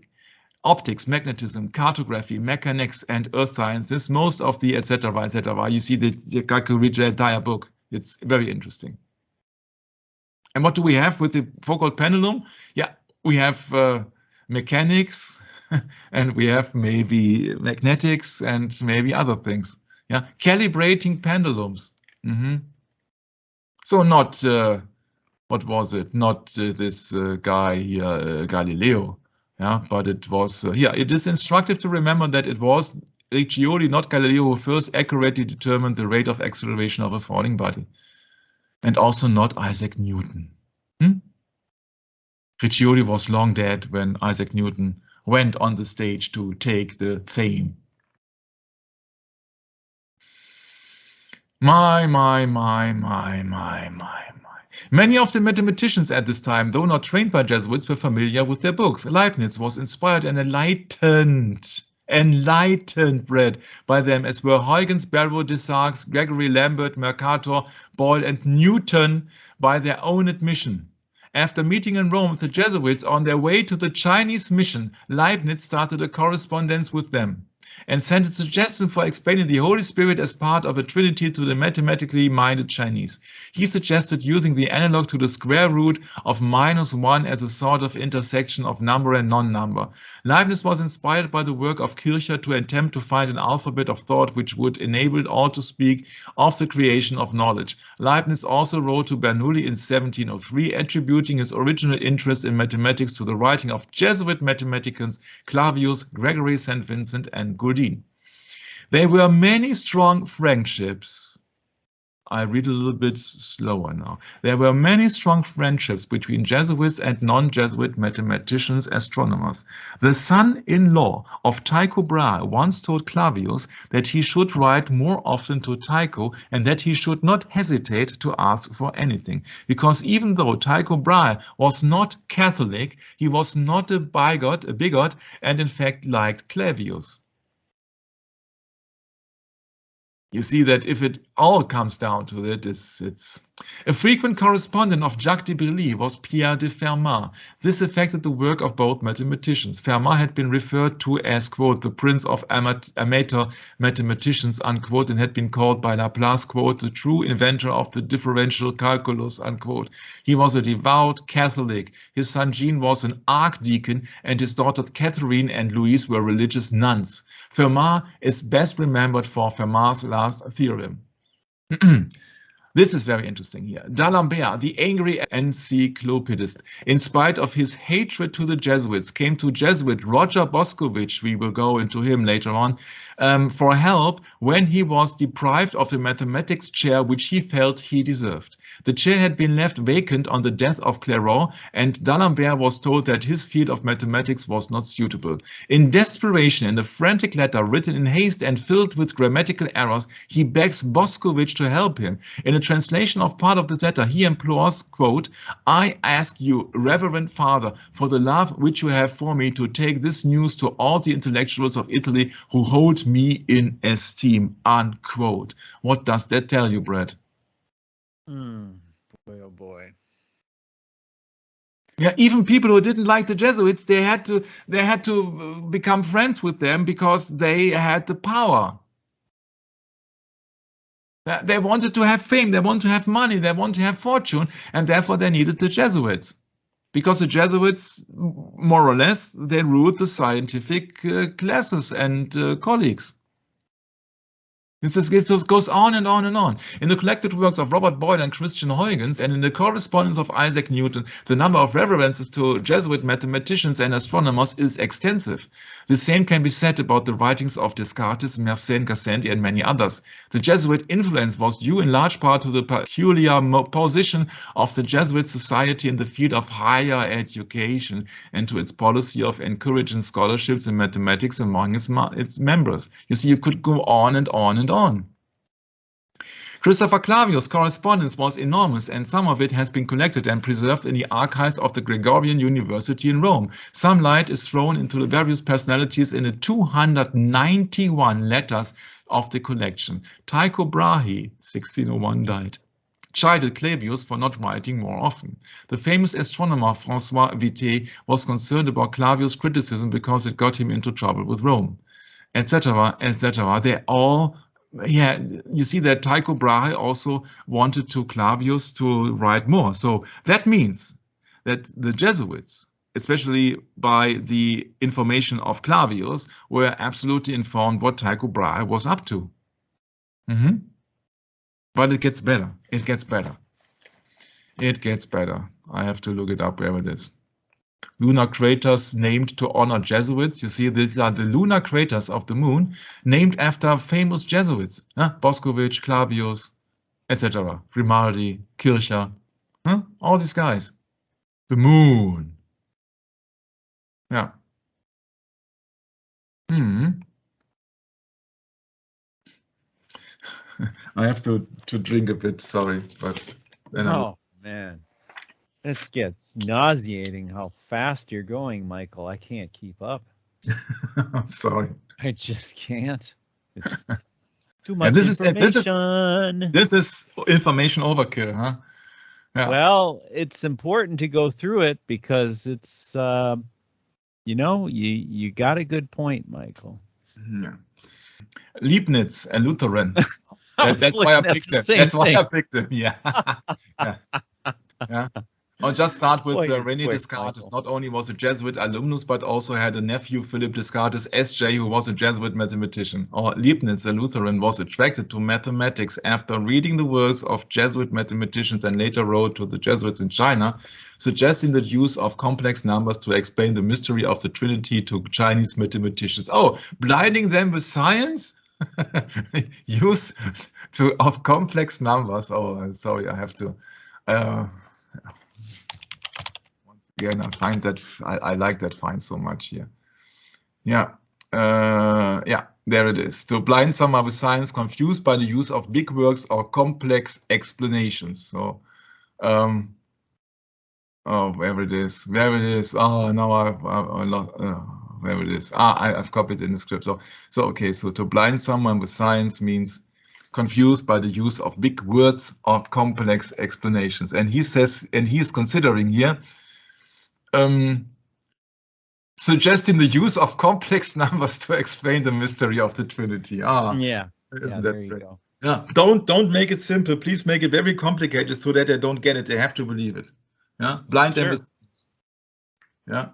optics, magnetism, cartography, mechanics, and earth sciences, most of the etc. etc. You see that I could read the entire book. It's very interesting. And what do we have with the so-called pendulum? Yeah, we have mechanics, and we have maybe magnetics and maybe other things. Yeah, calibrating pendulums. So not what was it? Not this guy here, Galileo. Yeah, but it was. Yeah, it is instructive to remember that it was Riccioli, not Galileo, who first accurately determined the rate of acceleration of a falling body, and also not Isaac Newton. Riccioli was long dead when Isaac Newton went on the stage to take the fame. My. Many of the mathematicians at this time, though not trained by Jesuits, were familiar with their books. Leibniz was inspired and enlightened read by them, as were Huygens, Barrow, Desargues, Gregory, Lambert, Mercator, Boyle, and Newton by their own admission. After meeting in Rome with the Jesuits on their way to the Chinese mission, Leibniz started a correspondence with them and sent a suggestion for explaining the Holy Spirit as part of a trinity to the mathematically minded Chinese. He suggested using the analog to the square root of -1 as a sort of intersection of number and non-number. Leibniz was inspired by the work of Kircher to attempt to find an alphabet of thought which would enable all to speak of the creation of knowledge. Leibniz also wrote to Bernoulli in 1703, attributing his original interest in mathematics to the writing of Jesuit mathematicians Clavius, Gregory St. Vincent, and Guldin. There were many strong friendships. I read a little bit slower now. There were many strong friendships between Jesuits and non-Jesuit mathematicians, astronomers. The son-in-law of Tycho Brahe once told Clavius that he should write more often to Tycho and that he should not hesitate to ask for anything, because even though Tycho Brahe was not Catholic, he was not a bigot, and in fact liked Clavius. You see that if it all comes down to it, it's a frequent correspondent of Jacques de Broglie was Pierre de Fermat. This affected the work of both mathematicians. Fermat had been referred to as, quote, the prince of amateur mathematicians, unquote, and had been called by Laplace, quote, the true inventor of the differential calculus, unquote. He was a devout Catholic. His son Jean was an archdeacon, and his daughters Catherine and Louise were religious nuns. Fermat is best remembered for Fermat's last theorem. This is very interesting here. D'Alembert, the angry encyclopedist, in spite of his hatred to the Jesuits, came to Jesuit Roger Boscovich, we will go into him later on, for help when he was deprived of the mathematics chair which he felt he deserved. The chair had been left vacant on the death of Clairaut, and D'Alembert was told that his field of mathematics was not suitable. In desperation, in a frantic letter written in haste and filled with grammatical errors, he begs Boscovich to help him. In a translation of part of the letter, he implores, quote, I ask you, Reverend Father, for the love which you have for me, to take this news to all the intellectuals of Italy who hold me in esteem, unquote. What does that tell you, Brett? Boy, oh boy. Yeah, even people who didn't like the Jesuits, they had to become friends with them because they had the power. They wanted to have fame, they wanted to have money, they wanted to have fortune, and therefore they needed the Jesuits. Because the Jesuits, more or less, they ruled the scientific classes and colleagues. This goes on and on and on. In the collected works of Robert Boyle and Christian Huygens, and in the correspondence of Isaac Newton, the number of reverences to Jesuit mathematicians and astronomers is extensive. The same can be said about the writings of Descartes, Mersenne, Gassendi, and many others. The Jesuit influence was due in large part to the peculiar position of the Jesuit society in the field of higher education and to its policy of encouraging scholarships in mathematics among its members. You see, you could go on and on and on. Christopher Clavius' correspondence was enormous, and some of it has been collected and preserved in the archives of the Gregorian University in Rome. Some light is thrown into the various personalities in the 291 letters of the collection. Tycho Brahe, 1601, died. Chided Clavius for not writing more often. The famous astronomer François Vité was concerned about Clavius' criticism because it got him into trouble with Rome, etc., etc. They all, yeah, you see that Tycho Brahe also wanted to Clavius to write more. So that means that the Jesuits especially by the information of Clavius, were absolutely informed what Tycho Brahe was up to. But it gets better. It gets better. It gets better. I have to look it up where it is. Lunar craters named to honor Jesuits. You see, these are the lunar craters of the moon named after famous Jesuits. Boscovich, Clavius, etc. Grimaldi, Kircher. All these guys. The moon. Yeah. I have to drink a bit, sorry, but then oh man, this gets nauseating how fast you're going, Michael. I can't keep up. I'm sorry. I just can't. It's too much this information. This is information overkill, huh? Yeah. Well, it's important to go through it because it's, you know, you got a good point, Michael. Yeah. Leibniz, a Lutheran. That's why I picked him. That's why I picked him. Yeah. Yeah. I'll just start with René Descartes. Not only was a Jesuit alumnus, but also had a nephew, Philip Descartes, S.J., who was a Jesuit mathematician. Or Leibniz, a Lutheran, was attracted to mathematics after reading the works of Jesuit mathematicians and later wrote to the Jesuits in China, suggesting the use of complex numbers to explain the mystery of the Trinity to Chinese mathematicians. Oh, blinding them with science? Use of complex numbers. Oh, sorry, I have to. Again, I find that I like that find so much here. Yeah, yeah, there it is. To blind someone with science confused by the use of big works or complex explanations. So, oh, where it is. Oh, no, where it is. I've copied in the script. So okay. So to blind someone with science means confused by the use of big words or complex explanations. And he says, and he is considering here. Suggesting the use of complex numbers to explain the mystery of the Trinity. Yeah, isn't there that you great? go. Yeah, don't make it simple. Please make it very complicated so that they don't get it. They have to believe it. Yeah, blind them with. Yeah.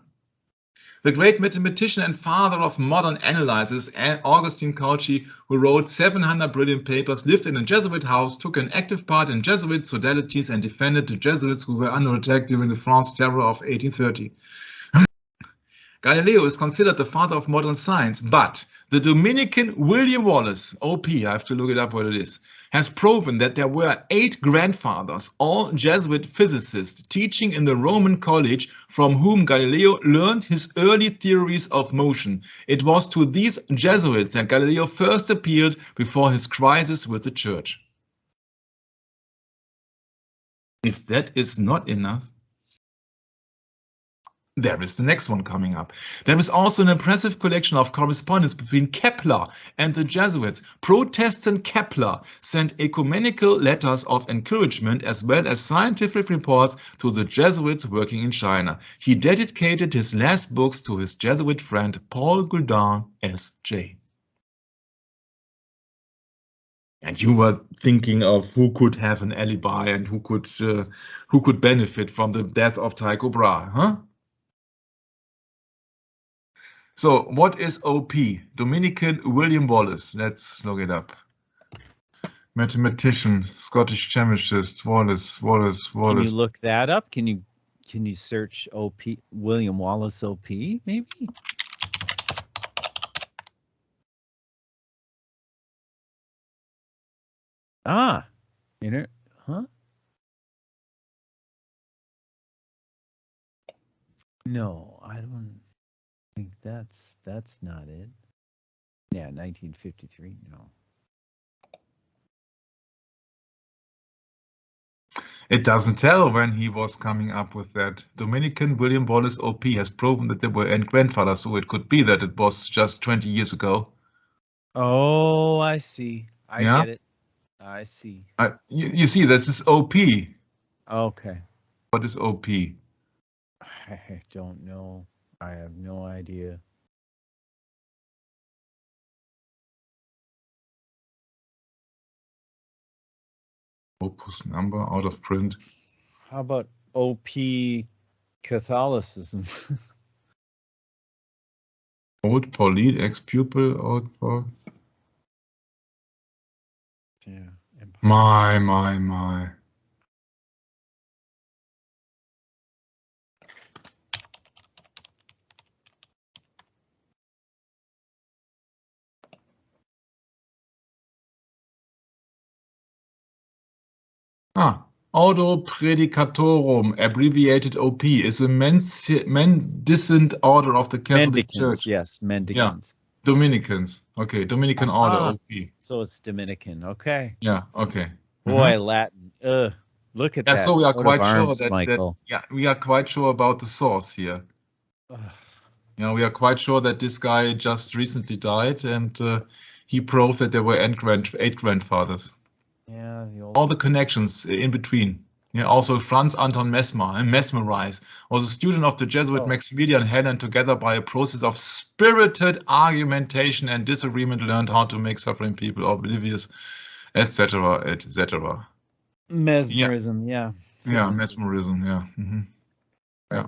The great mathematician and father of modern analysis, Augustine Cauchy, who wrote 700 brilliant papers, lived in a Jesuit house, took an active part in Jesuit sodalities, and defended the Jesuits who were under attack during the France terror of 1830. Galileo is considered the father of modern science, but the Dominican William Wallace, O.P., I have to look it up what it is, has proven that there were 8 grandfathers, all Jesuit physicists, teaching in the Roman college from whom Galileo learned his early theories of motion. It was to these Jesuits that Galileo first appealed before his crisis with the church. If that is not enough, there is the next one coming up. There is also an impressive collection of correspondence between Kepler and the Jesuits. Protestant Kepler sent ecumenical letters of encouragement as well as scientific reports to the Jesuits working in China. He dedicated his last books to his Jesuit friend Paul Gauguin, S.J. And you were thinking of who could have an alibi and who could benefit from the death of Tycho Brahe, huh? So what is O.P.? Dominican William Wallace. Let's look it up. Mathematician, Scottish chemist, Wallace. Can you look that up? Can you search O.P. William Wallace O.P. maybe? Huh? No, I don't think that's not it. Yeah, 1953. No. It doesn't tell when he was coming up with that. Dominican William Wallace O.P. has proven that they were grandfathers, so it could be that it was just 20 years ago. Oh, I see. I get it. I see. You see, this is O.P. Okay. What is O.P.? I don't know. I have no idea. Opus number out of print. How about OP Catholicism. Old Pauline, ex-pupil, O.Fr. Yeah. My. Ordo Predicatorum, abbreviated OP, is a mendicant order of the Catholic Mendicants, Church. yes, mendicants. Dominicans. Okay, Dominican order, OP. So it's Dominican, okay. Yeah, okay. Boy, Latin. Look at that. So we are coat quite of sure arms, that Michael. we are quite sure about the source here. Yeah, we are quite sure that this guy just recently died, and he proved that there were eight grandfathers. Yeah, all the connections in between. Yeah, also Franz Anton Mesmer and Mesmerize was a student of the Jesuit Maximilian Helen. Together by a process of spirited argumentation and disagreement learned how to make suffering people oblivious, etc., etc. Mesmerism, yeah. Yeah, mesmerism, yeah. Yeah.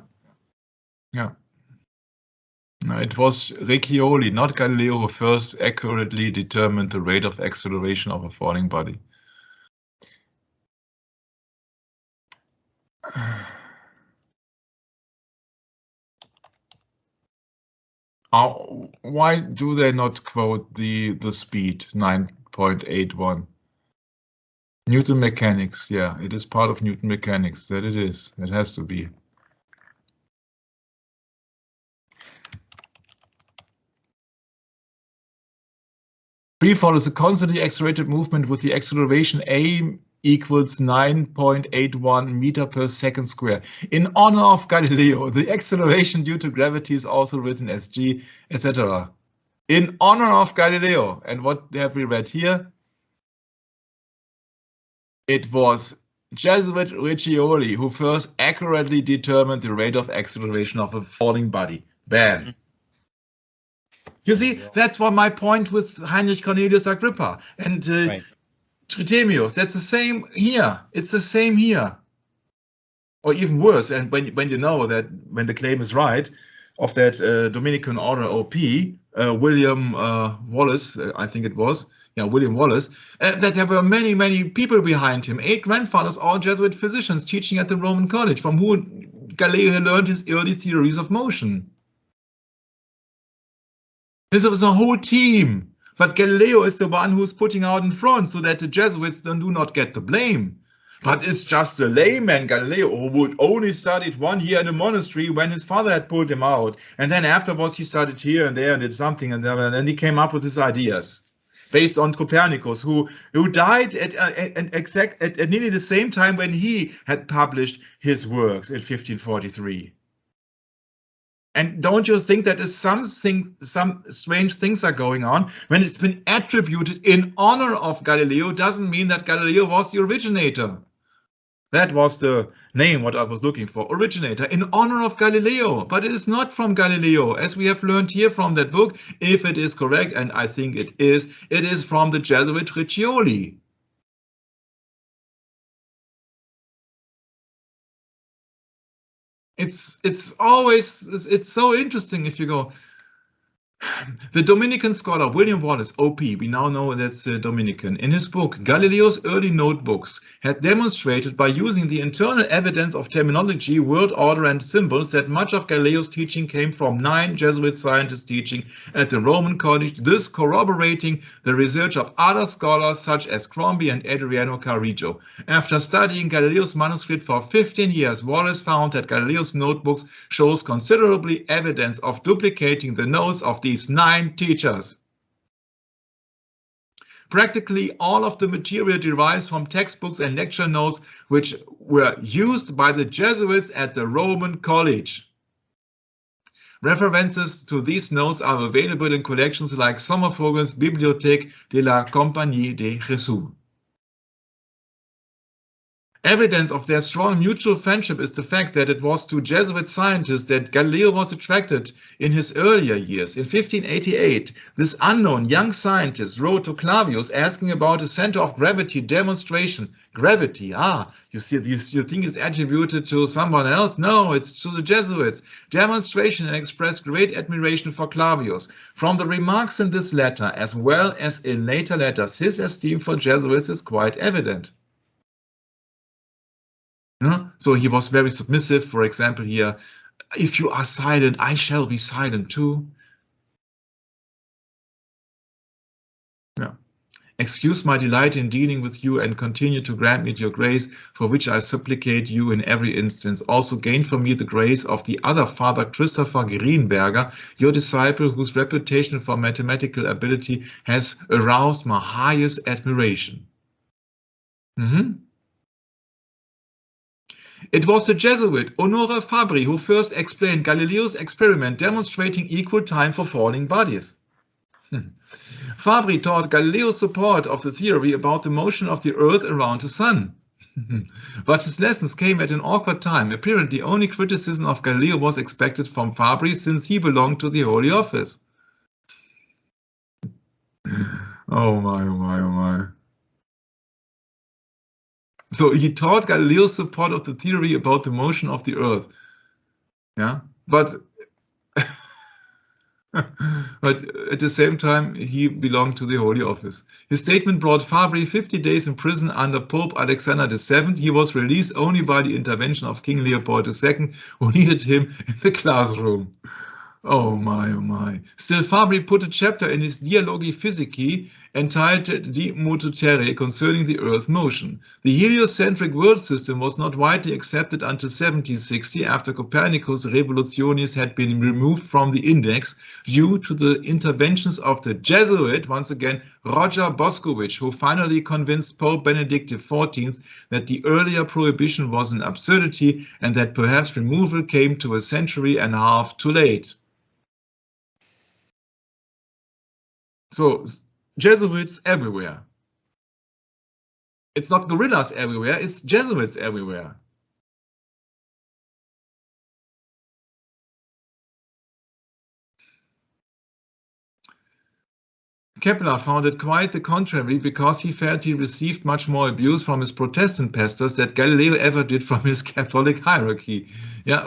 Yeah. No, it was Riccioli, not Galileo, who first accurately determined the rate of acceleration of a falling body. Why do they not quote the speed 9.81? Newton mechanics, yeah, it is part of Newton mechanics. That it is. It has to be. Free fall is a constantly accelerated movement with the acceleration a equals 9.81 meter per second square. In honor of Galileo, the acceleration due to gravity is also written as g, etc. In honor of Galileo. And what have we read here? It was Jesuit Riccioli who first accurately determined the rate of acceleration of a falling body. Bam. You see, that's what my point with Heinrich Cornelius Agrippa and Tritemius. That's the same here. It's the same here. Or even worse, and when you know that when the claim is right of that Dominican order OP, William Wallace, I think it was, William Wallace, that there were many people behind him, 8 grandfathers, all Jesuit physicians teaching at the Roman College, from who Galileo learned his early theories of motion. This was a whole team, but Galileo is the one who's putting out in front so that the Jesuits do not get the blame. But it's just a layman, Galileo, who would only studied 1 year in a monastery when his father had pulled him out. And then afterwards he studied here and there and did something, and then he came up with his ideas based on Copernicus, who died at nearly the same time when he had published his works in 1543. And don't you think that is some strange things are going on? When it's been attributed in honor of Galileo, doesn't mean that Galileo was the originator. That was the name what I was looking for, originator, in honor of Galileo. But it is not from Galileo, as we have learned here from that book, if it is correct, and I think it is from the Jesuit Riccioli. It's always so interesting if you go. The Dominican scholar William Wallace, OP, we now know that's Dominican, in his book Galileo's Early Notebooks, had demonstrated by using the internal evidence of terminology, word order and symbols that much of Galileo's teaching came from 9 Jesuit scientists teaching at the Roman College, this corroborating the research of other scholars such as Crombie and Adriano Carrillo. After studying Galileo's manuscript for 15 years, Wallace found that Galileo's notebooks shows considerably evidence of duplicating the notes of these 9 teachers. Practically all of the material derives from textbooks and lecture notes which were used by the Jesuits at the Roman College. References to these notes are available in collections like Sommervogel's Bibliothèque de la Compagnie de Jésus. Evidence of their strong mutual friendship is the fact that it was to Jesuit scientists that Galileo was attracted in his earlier years. In 1588, this unknown young scientist wrote to Clavius asking about a center of gravity demonstration. Gravity, you see, you think it's attributed to someone else? No, it's to the Jesuits. Demonstration, and expressed great admiration for Clavius. From the remarks in this letter, as well as in later letters, his esteem for Jesuits is quite evident. So he was very submissive. For example, here, if you are silent, I shall be silent too. Yeah. Excuse my delight in dealing with you and continue to grant me your grace, for which I supplicate you in every instance. Also gain for me the grace of the other Father Christopher Greenberger, your disciple, whose reputation for mathematical ability has aroused my highest admiration. It was the Jesuit Honoré Fabri who first explained Galileo's experiment demonstrating equal time for falling bodies. Fabri taught Galileo's support of the theory about the motion of the Earth around the Sun. But his lessons came at an awkward time. Apparently, only criticism of Galileo was expected from Fabri, since he belonged to the Holy Office. Oh my, oh my, oh my. So he taught Galileo's support of the theory about the motion of the Earth. Yeah, but at the same time, he belonged to the Holy Office. His statement brought Fabri 50 days in prison under Pope Alexander VII. He was released only by the intervention of King Leopold II, who needed him in the classroom. Oh my, oh my. Still, Fabri put a chapter in his Dialogi Physici entitled De Motu Terrae concerning the Earth's motion. The heliocentric world system was not widely accepted until 1760, after Copernicus' Revolutionis had been removed from the index due to the interventions of the Jesuit, once again, Roger Boskowitz, who finally convinced Pope Benedict XIV that the earlier prohibition was an absurdity and that perhaps removal came to a century and a half too late. So, Jesuits everywhere. It's not guerrillas everywhere, it's Jesuits everywhere. Kepler found it quite the contrary, because he felt he received much more abuse from his Protestant pastors than Galileo ever did from his Catholic hierarchy,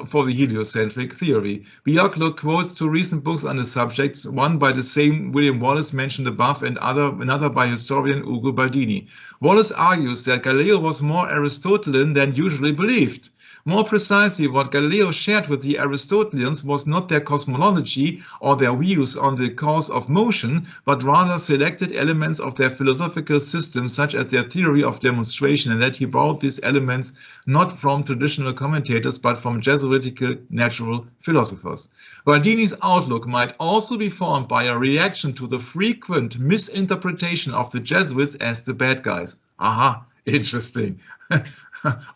for the heliocentric theory. Bioclo quotes two recent books on the subject, one by the same William Wallace mentioned above, and another by historian Ugo Baldini. Wallace argues that Galileo was more Aristotelian than usually believed. More precisely, what Galileo shared with the Aristotelians was not their cosmology or their views on the cause of motion, but rather selected elements of their philosophical system, such as their theory of demonstration, and that he borrowed these elements not from traditional commentators, but from Jesuitical natural philosophers. Baldini's outlook might also be formed by a reaction to the frequent misinterpretation of the Jesuits as the bad guys. Aha, interesting.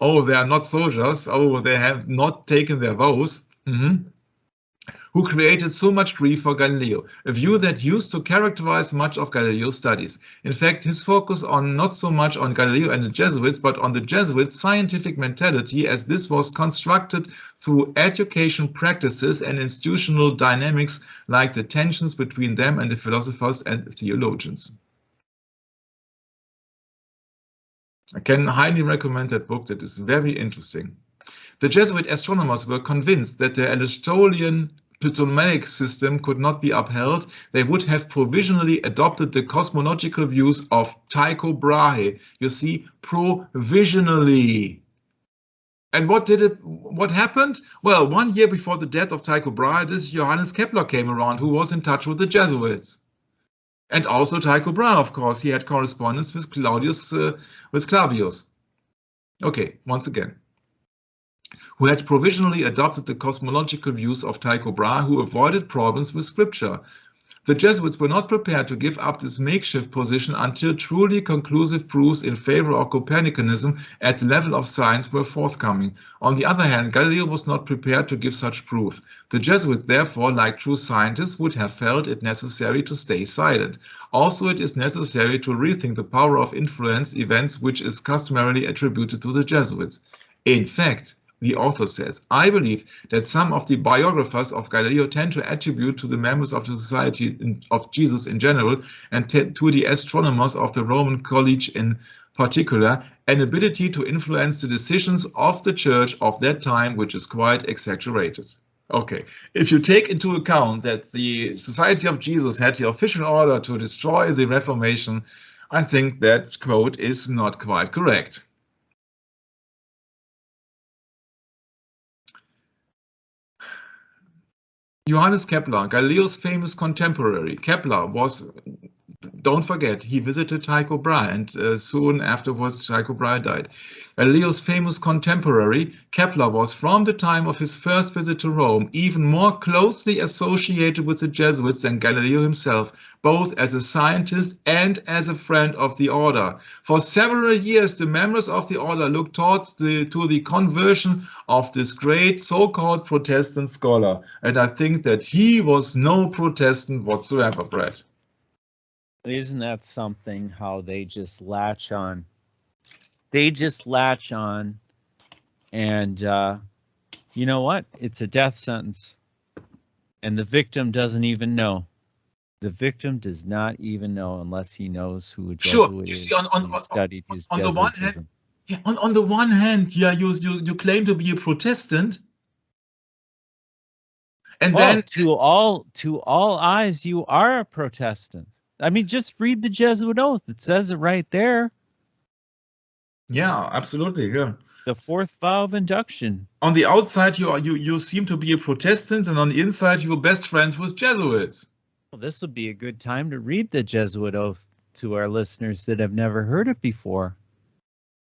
Oh, they are not soldiers. Oh, they have not taken their vows. Who created so much grief for Galileo, a view that used to characterize much of Galileo's studies. In fact, his focus on not so much on Galileo and the Jesuits, but on the Jesuits' scientific mentality, as this was constructed through education practices and institutional dynamics, like the tensions between them and the philosophers and theologians. I can highly recommend that book. That is very interesting. The Jesuit astronomers were convinced that the Aristotelian Ptolemaic system could not be upheld. They would have provisionally adopted the cosmological views of Tycho Brahe. You see, provisionally. And what happened? Well, 1 year before the death of Tycho Brahe, this Johannes Kepler came around, who was in touch with the Jesuits. And also Tycho Brahe, of course, he had correspondence with Clavius. Okay, once again. Who had provisionally adopted the cosmological views of Tycho Brahe, who avoided problems with scripture. The Jesuits were not prepared to give up this makeshift position until truly conclusive proofs in favor of Copernicanism at the level of science were forthcoming. On the other hand, Galileo was not prepared to give such proof. The Jesuits, therefore, like true scientists, would have felt it necessary to stay silent. Also, it is necessary to rethink the power of influence events which is customarily attributed to the Jesuits. In fact, the author says, I believe that some of the biographers of Galileo tend to attribute to the members of the Society of Jesus in general and to the astronomers of the Roman College in particular an ability to influence the decisions of the Church of that time, which is quite exaggerated. Okay, if you take into account that the Society of Jesus had the official order to destroy the Reformation, I think that quote is not quite correct. Johannes Kepler, Galileo's famous contemporary. Kepler was, don't forget, he visited Tycho Brahe, and soon afterwards Tycho Brahe died. Galileo's famous contemporary, Kepler, was from the time of his first visit to Rome even more closely associated with the Jesuits than Galileo himself, both as a scientist and as a friend of the order. For several years, the members of the order looked towards to the conversion of this great so-called Protestant scholar, and I think that he was no Protestant whatsoever, Brett. Isn't that something, how they just latch on? They just latch on, and you know what? It's a death sentence, and the victim doesn't even know. The victim does not even know unless he knows who a Jesuit is. See, on studied his on the one hand, Jesuitism. on the one hand, yeah, you claim to be a Protestant, and then to all eyes, you are a Protestant. I mean, just read the Jesuit oath. It says it right there. Yeah, absolutely. Yeah. The fourth vow of induction. On the outside, you seem to be a Protestant, and on the inside, you're best friends with Jesuits. Well, this would be a good time to read the Jesuit oath to our listeners that have never heard it before.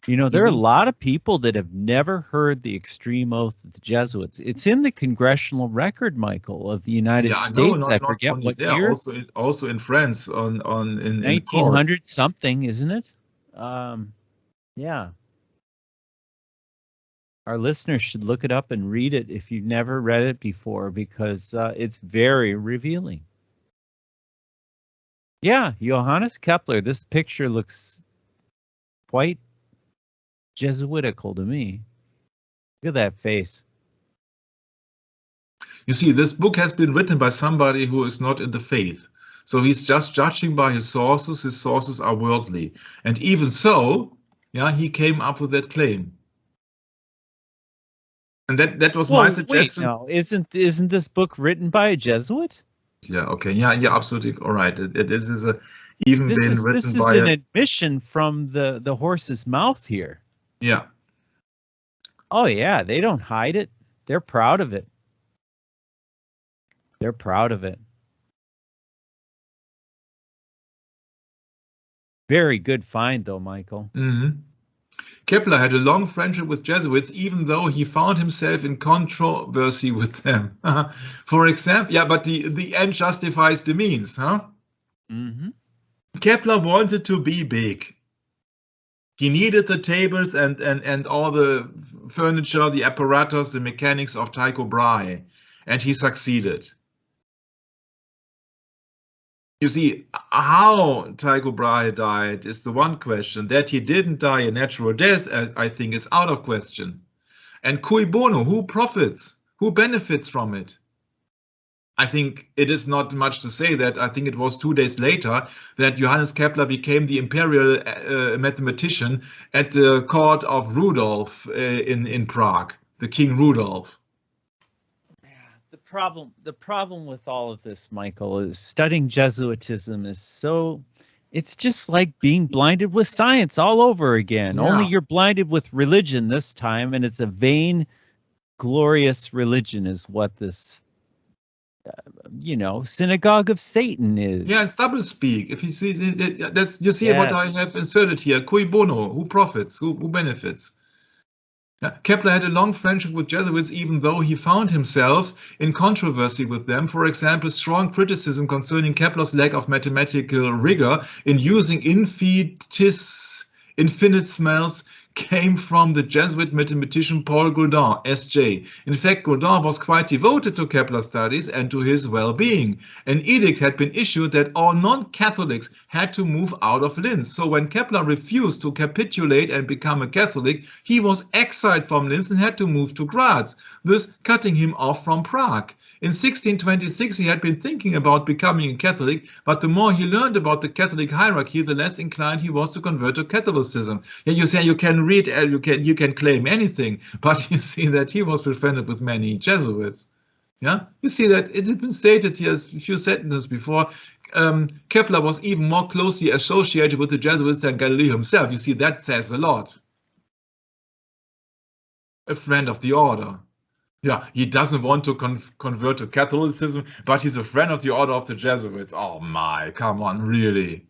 You know, there are a lot of people that have never heard the extreme oath of the Jesuits. It's in the congressional record, Michael, of the United States. I forget what year. Also in France, in 1900 something, isn't it? Yeah. Our listeners should look it up and read it if you've never read it before, because it's very revealing. Yeah, Johannes Kepler. This picture looks quite Jesuitical to me. Look at that face. You see, this book has been written by somebody who is not in the faith. So he's just judging by his sources. His sources are worldly. And even so, yeah, he came up with that claim. And that was my suggestion. Wait, no, isn't this book written by a Jesuit? Yeah, okay. Yeah, absolutely. All right. This is even been written by This is an admission from the horse's mouth here. Yeah. Oh, yeah. They don't hide it. They're proud of it. They're proud of it. Very good find, though, Michael. Mm-hmm. Kepler had a long friendship with Jesuits, even though he found himself in controversy with them. For example, yeah, but the end justifies the means, huh? Mm-hmm. Kepler wanted to be big. He needed the tables and all the furniture, the apparatus, the mechanics of Tycho Brahe, and he succeeded. You see, how Tycho Brahe died is the one question. That he didn't die a natural death, I think, is out of question. And cui bono, who profits? Who benefits from it? I think it is not much to say that. I think it was 2 days later that Johannes Kepler became the imperial mathematician at the court of Rudolf in Prague, the King Rudolf. The problem with all of this, Michael, is studying Jesuitism is it's just like being blinded with science all over again. Yeah. Only you're blinded with religion this time, and it's a vain, glorious religion is what this, synagogue of Satan is. Yeah, it's double speak. If you see, you see what I have inserted here. Cui bono, who profits, who benefits. Kepler had a long friendship with Jesuits, even though he found himself in controversy with them. For example, strong criticism concerning Kepler's lack of mathematical rigor in using infinitesimals came from the Jesuit mathematician Paul Gaudin, S.J. In fact, Gaudin was quite devoted to Kepler's studies and to his well-being. An edict had been issued that all non-Catholics had to move out of Linz. So when Kepler refused to capitulate and become a Catholic, he was exiled from Linz and had to move to Graz, thus cutting him off from Prague. In 1626, he had been thinking about becoming a Catholic, but the more he learned about the Catholic hierarchy, the less inclined he was to convert to Catholicism. Yeah, you say you can read, you can claim anything, but you see that he was befriended with many Jesuits. Yeah, you see that it had been stated here a few sentences before. Kepler was even more closely associated with the Jesuits than Galileo himself. You see, that says a lot. A friend of the order. Yeah, he doesn't want to convert to Catholicism, but he's a friend of the order of the Jesuits. Oh my, come on, really?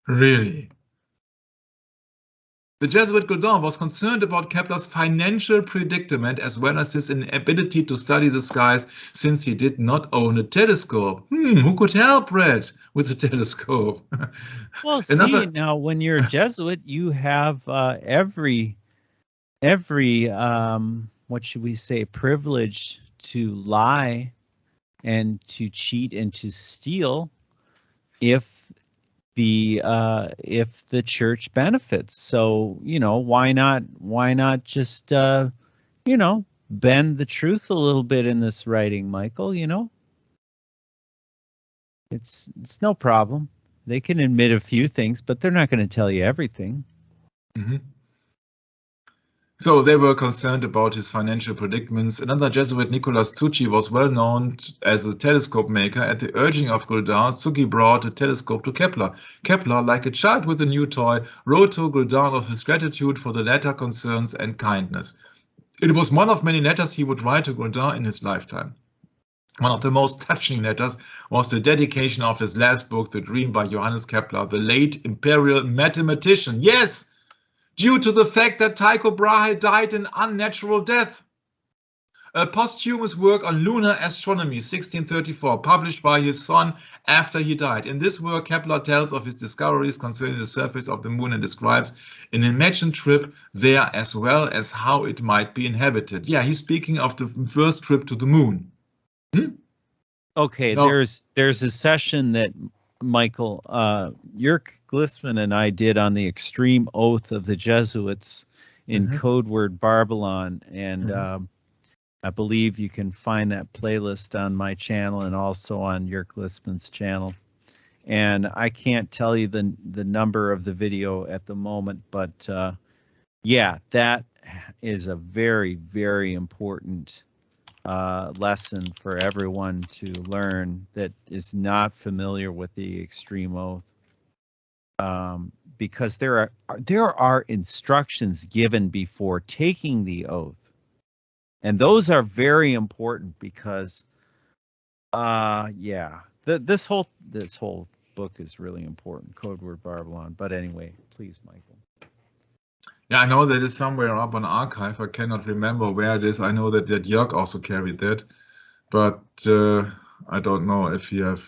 Really? The Jesuit Gaudin was concerned about Kepler's financial predicament as well as his inability to study the skies since he did not own a telescope. Who could help Brett with a telescope? Well, see, now when you're a Jesuit, you have every what should we say, privilege to lie and to cheat and to steal if the church benefits. So, you know, why not just you know, bend the truth a little bit in this writing, Michael? You know, it's no problem. They can admit a few things, but they're not going to tell you everything. Mm-hmm. So they were concerned about his financial predicaments. Another Jesuit, Nicolas Tucci, was well known as a telescope maker. At the urging of Gaudin, Tucci brought a telescope to Kepler. Kepler, like a child with a new toy, wrote to Gaudin of his gratitude for the latter concerns and kindness. It was one of many letters he would write to Gaudin in his lifetime. One of the most touching letters was the dedication of his last book, The Dream by Johannes Kepler, the late imperial mathematician. Yes! Due to the fact that Tycho Brahe died an unnatural death. A posthumous work on lunar astronomy, 1634, published by his son after he died. In this work, Kepler tells of his discoveries concerning the surface of the moon and describes an imagined trip there as well as how it might be inhabited. Yeah, he's speaking of the first trip to the moon. Okay, no. There's a session that Michael, Jörg Glissman and I did on the extreme oath of the Jesuits in code word Babylon, and I believe you can find that playlist on my channel and also on Jörg Glissman's channel. And I can't tell you the number of the video at the moment, but yeah, that is a very, very important lesson for everyone to learn that is not familiar with the extreme oath, because there are instructions given before taking the oath, and those are very important because yeah, this whole book is really important, code word Babylon. But anyway, please, Michael. Yeah, I know that it's somewhere up on archive. I cannot remember where it is. I know that Jörg also carried that, but I don't know if you have.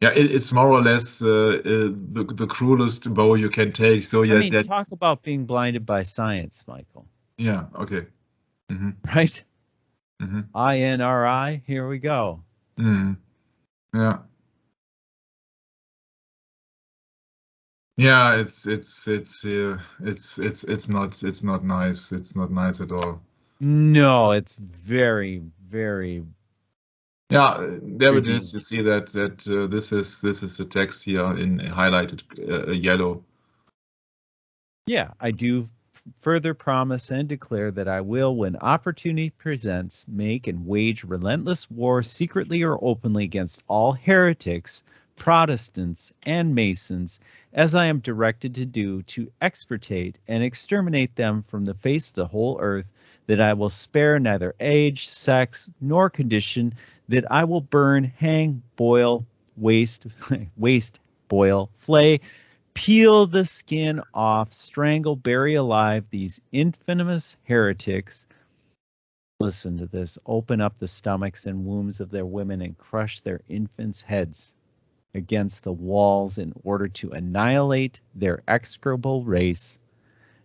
Yeah, it's more or less the cruelest bow you can take. So yeah, I mean, talk about being blinded by science, Michael. Yeah. Okay. Right. INRI. Here we go. Yeah. Yeah, it's not nice. It's not nice at all. No, it's very, very. Yeah, there it is. You see that this is the text here in highlighted yellow. Yeah, I do further promise and declare that I will, when opportunity presents, make and wage relentless war secretly or openly against all heretics, Protestants, and Masons, as I am directed to do, to extirpate and exterminate them from the face of the whole earth, that I will spare neither age, sex, nor condition, that I will burn, hang, boil, waste, boil, flay, peel the skin off, strangle, bury alive these infamous heretics. Listen to this. Open up the stomachs and wombs of their women and crush their infants' heads against the walls in order to annihilate their execrable race,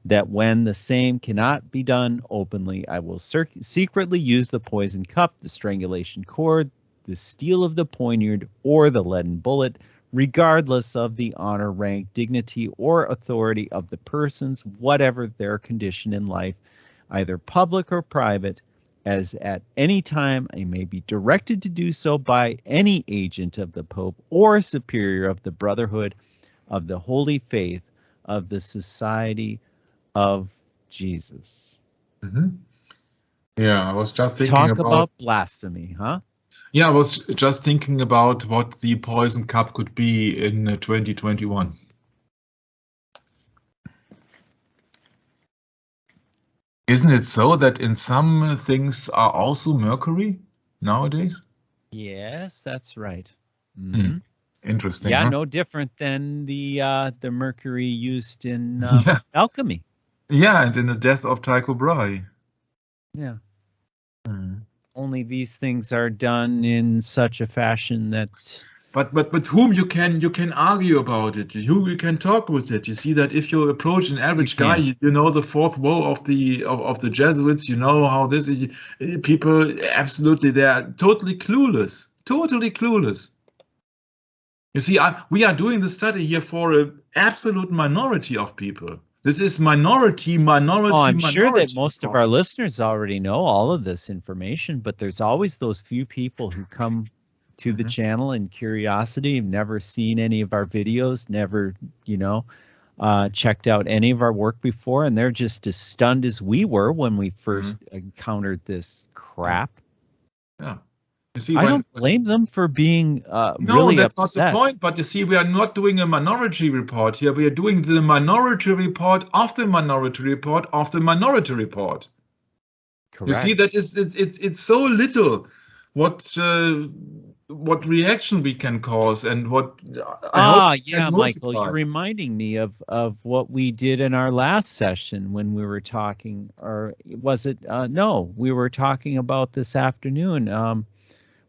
that when the same cannot be done openly, I will secretly use the poison cup, the strangulation cord, the steel of the poniard, or the leaden bullet, regardless of the honor, rank, dignity, or authority of the persons, whatever their condition in life, either public or private, as at any time I may be directed to do so by any agent of the Pope or superior of the Brotherhood of the Holy Faith of the Society of Jesus. Mm-hmm. Yeah, I was just thinking Talk about blasphemy, huh? Yeah, I was just thinking about what the poison cup could be in 2021. Isn't it so that in some things are also mercury nowadays? Yes, that's right. Interesting. Yeah, huh? no different than the mercury used in Yeah. alchemy. Yeah, and in the death of Tycho Brahe. Yeah. Only these things are done in such a fashion that. But with whom you can argue about it, who you can talk with it. You see that if you approach an average guy, you know the fourth woe of the Jesuits. You know how this is. People absolutely, they are totally clueless. Totally clueless. You see, we are doing the study here for an absolute minority of people. This is minority. Oh, I'm sure that most of our listeners already know all of this information, but there's always those few people who come to the channel in curiosity, have never seen any of our videos, never, checked out any of our work before, and they're just as stunned as we were when we first encountered this crap. Yeah. You see, I don't blame them for being no, really that's upset. not the point. But you see, we are not doing a minority report here. We are doing the minority report of the minority report of the minority report. Correct. You see, that it's so little what reaction we can cause and what. Yeah, Michael, you're reminding me of what we did in our last session when we were talking, or was it? No, we were talking about this afternoon.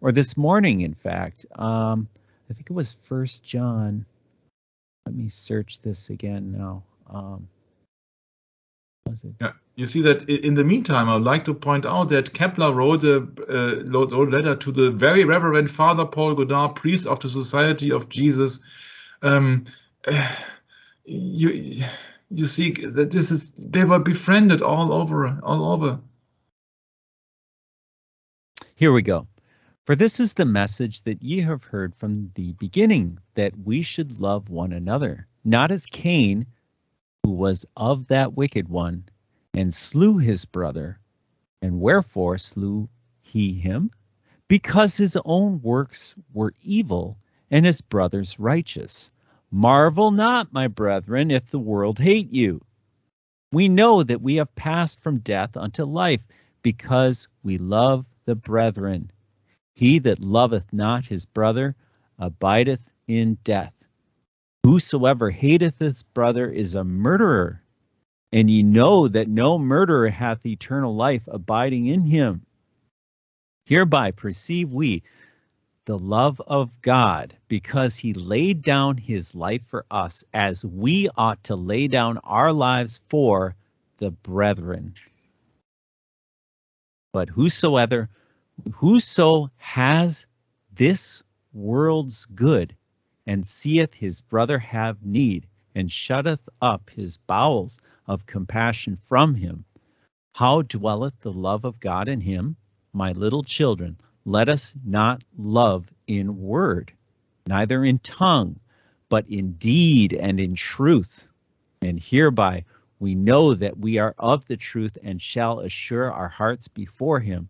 Or this morning, in fact. I think it was 1 John. Let me search this again now. Was it? Yeah, you see that in the meantime, I'd like to point out that Kepler wrote a letter to the very Reverend Father Paul Godard, priest of the Society of Jesus. You see that they were befriended all over. Here we go. For this is the message that ye have heard from the beginning, that we should love one another, not as Cain, who was of that wicked one, and slew his brother. And wherefore slew he him? Because his own works were evil, and his brother's righteous. Marvel not, my brethren, if the world hate you. We know that we have passed from death unto life, because we love the brethren. He that loveth not his brother abideth in death. Whosoever hateth his brother is a murderer, and ye know that no murderer hath eternal life abiding in him. Hereby perceive we the love of God, because he laid down his life for us, as we ought to lay down our lives for the brethren. But whoso has this world's good, and seeth his brother have need, and shutteth up his bowels of compassion from him, how dwelleth the love of God in him? My little children, let us not love in word, neither in tongue, but in deed and in truth. And hereby we know that we are of the truth, and shall assure our hearts before him.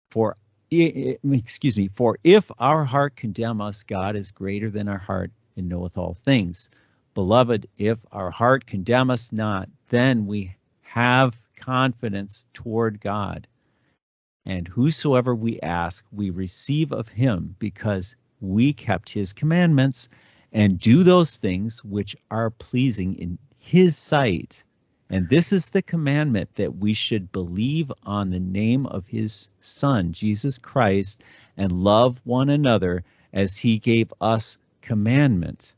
For if our heart condemn us, God is greater than our heart, and knoweth all things. Beloved, if our heart condemn us not, then we have confidence toward God. And whosoever we ask, we receive of him, because we kept his commandments and do those things which are pleasing in his sight. And this is the commandment, that we should believe on the name of his Son, Jesus Christ, and love one another as he gave us commandment.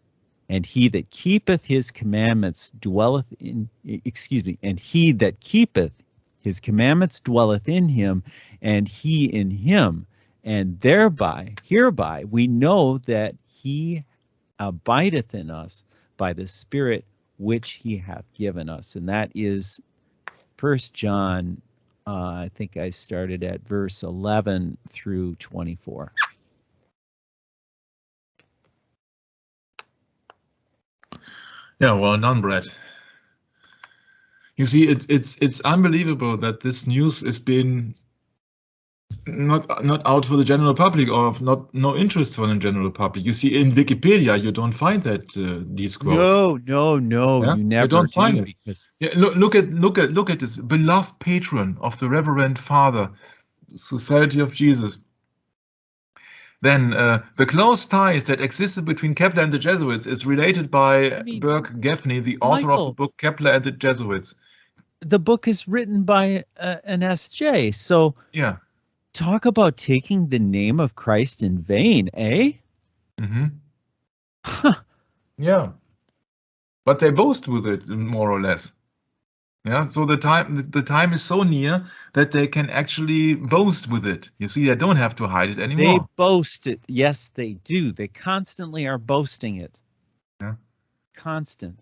And he that keepeth his commandments dwelleth in, and he that keepeth his commandments dwelleth in him, and he in him. And hereby we know that he abideth in us by the Spirit which he hath given us. And that is 1 John, I think I started at verse 11 through 24. Yeah, well done, Brett. You see, it's unbelievable that this news has been not out for the general public, or of no interest for the general public. You see, in Wikipedia, you don't find that these quotes. No, Yeah? you never You don't find it. because Yeah, look at this beloved patron of the Reverend Father, Society of Jesus. Then the close ties that existed between Kepler and the Jesuits is related by Burke Gaffney, the author of the book Kepler and the Jesuits. The book is written by an SJ, so yeah. Talk about taking the name of Christ in vain, eh? Mm-hmm. Huh. Yeah, but they boast with it, more or less. Yeah, so the time is so near that they can actually boast with it. You see, they don't have to hide it anymore. They boast it. Yes, they do. They constantly are boasting it. Yeah. Constant.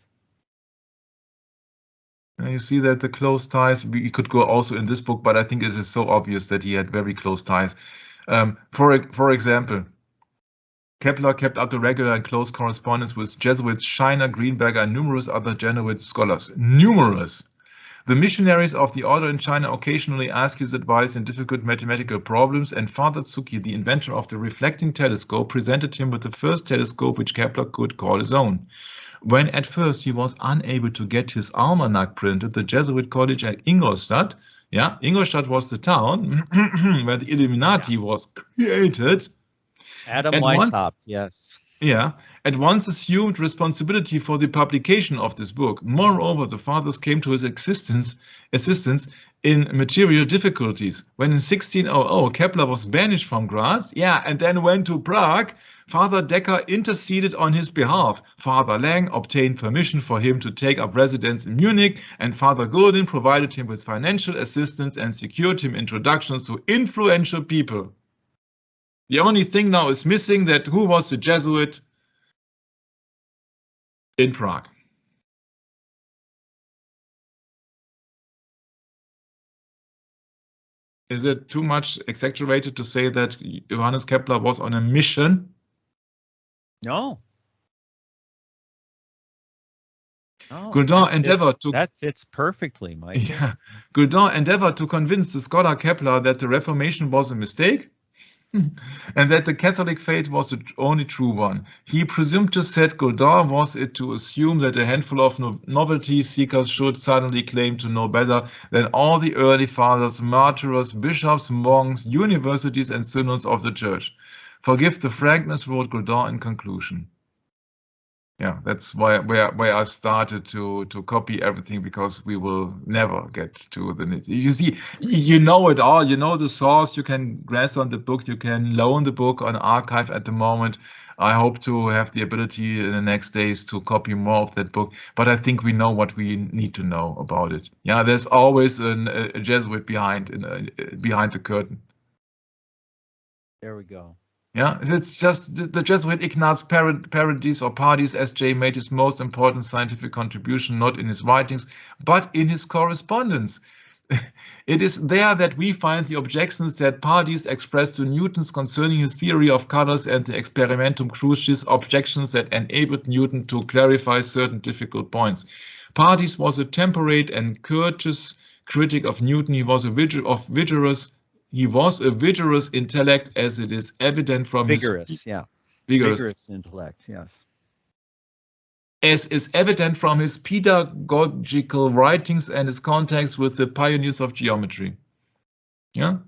You see that the close ties, we could go also in this book, but I think it is so obvious that he had very close ties. For example, Kepler kept up the regular and close correspondence with Jesuits Scheiner, Greenberger, and numerous other Jesuit scholars. Numerous! The missionaries of the order in China occasionally asked his advice in difficult mathematical problems, and Father Zucchi, the inventor of the reflecting telescope, presented him with the first telescope which Kepler could call his own. When at first he was unable to get his almanac printed, the Jesuit college at Ingolstadt, Ingolstadt was the town where the Illuminati was created. Adam Weishaupt, yes. Yeah, at once assumed responsibility for the publication of this book. Moreover, the fathers came to his assistance in material difficulties. When in 1600 Kepler was banished from Graz, and then went to Prague, Father Decker interceded on his behalf. Father Lang obtained permission for him to take up residence in Munich, and Father Gulden provided him with financial assistance and secured him introductions to influential people. The only thing now is missing, that who was the Jesuit in Prague. Is it too much exaggerated to say that Johannes Kepler was on a mission? No. Gulden endeavored to... That fits perfectly, Mike. Yeah. Gulden endeavored to convince the scholar Kepler that the Reformation was a mistake, and that the Catholic faith was the only true one. He presumptuously said Gulden was it to assume that a handful of novelty seekers should suddenly claim to know better than all the early fathers, martyrs, bishops, monks, universities, and synods of the church. Forgive the frankness, wrote Gulden in conclusion. Yeah, that's where I started to copy everything, because we will never get to the nitty. You see, you know it all. You know the source. You can grasp on the book. You can loan the book on archive at the moment. I hope to have the ability in the next days to copy more of that book. But I think we know what we need to know about it. Yeah, there's always a Jesuit behind the curtain. There we go. Yeah, it's just the Jesuit Ignaz Paradies, or Pardies, S.J. made his most important scientific contribution not in his writings, but in his correspondence. It is there that we find the objections that Pardies expressed to Newton concerning his theory of colors, and the Experimentum Crucis, objections that enabled Newton to clarify certain difficult points. Pardies was a temperate and courteous critic of Newton. He was a vigorous intellect, as it is evident from vigorous intellect, yes. As is evident from his pedagogical writings and his contacts with the pioneers of geometry. Yeah,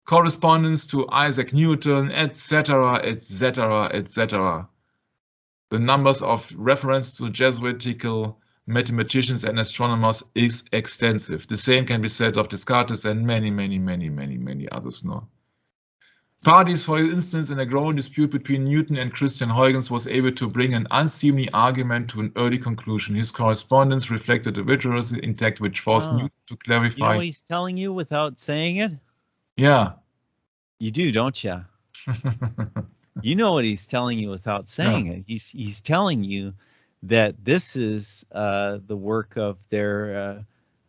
correspondence to Isaac Newton, etc., etc., etc. the numbers of reference to Jesuitical mathematicians and astronomers is extensive. The same can be said of Descartes and many others. No. Parties, for instance, in a growing dispute between Newton and Christian Huygens, was able to bring an unseemly argument to an early conclusion. His correspondence reflected a vigorous intact which forced Newton to clarify. You know what he's telling you without saying it? Yeah. You do, don't you? You know what he's telling you without saying it. He's telling you that this is the work of their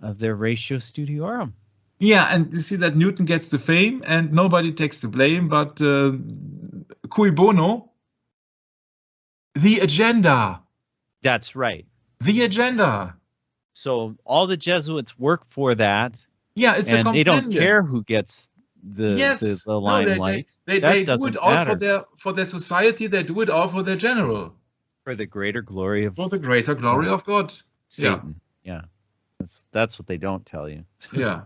Ratio Studiorum. Yeah, and you see that Newton gets the fame and nobody takes the blame, but cui bono? The agenda. That's right. The agenda. So all the Jesuits work for that. Yeah, it's and a they don't care who gets the limelight. They do it all for their society. They do it all for their general. For the greater glory of. For the greater glory of God. Satan. Yeah. That's what they don't tell you. Yeah.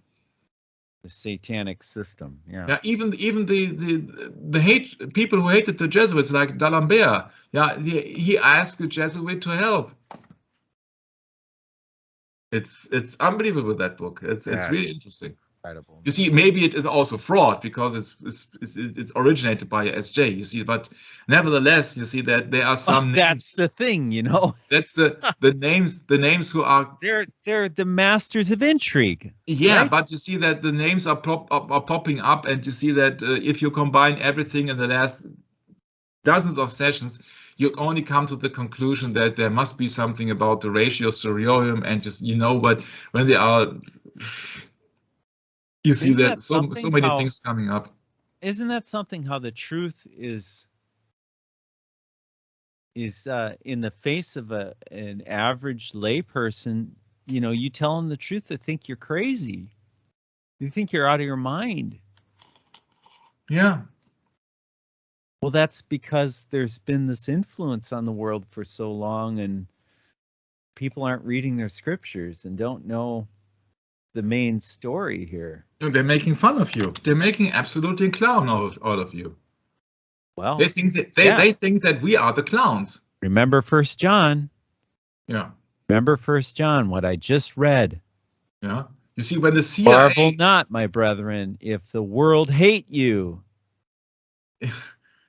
The satanic system. Yeah. Yeah. Even the hate people who hated the Jesuits, like D'Alembert. Yeah. He asked the Jesuit to help. It's unbelievable, that book. It's really interesting. Incredible. You see, maybe it is also fraud because it's originated by SJ. You see, but nevertheless, you see that there are some. That's the thing, you know. That's the names who are. They're the masters of intrigue. Yeah, right? But you see that the names are popping up, and you see that if you combine everything in the last dozens of sessions, you only come to the conclusion that there must be something about the ratio religionem, and just but when they are. You see that so many things coming up. Isn't that something how the truth is in the face of an average layperson? You tell them the truth, they think you're crazy. You think you're out of your mind. Yeah. Well, that's because there's been this influence on the world for so long, and people aren't reading their scriptures and don't know the main story here. They're making fun of you. They're making absolutely clown out of you. Well, they think that they think that we are the clowns. Remember 1 John. Yeah. Remember 1 John, what I just read. Yeah. You see, when the CIA. Marvel not, my brethren, if the world hate you.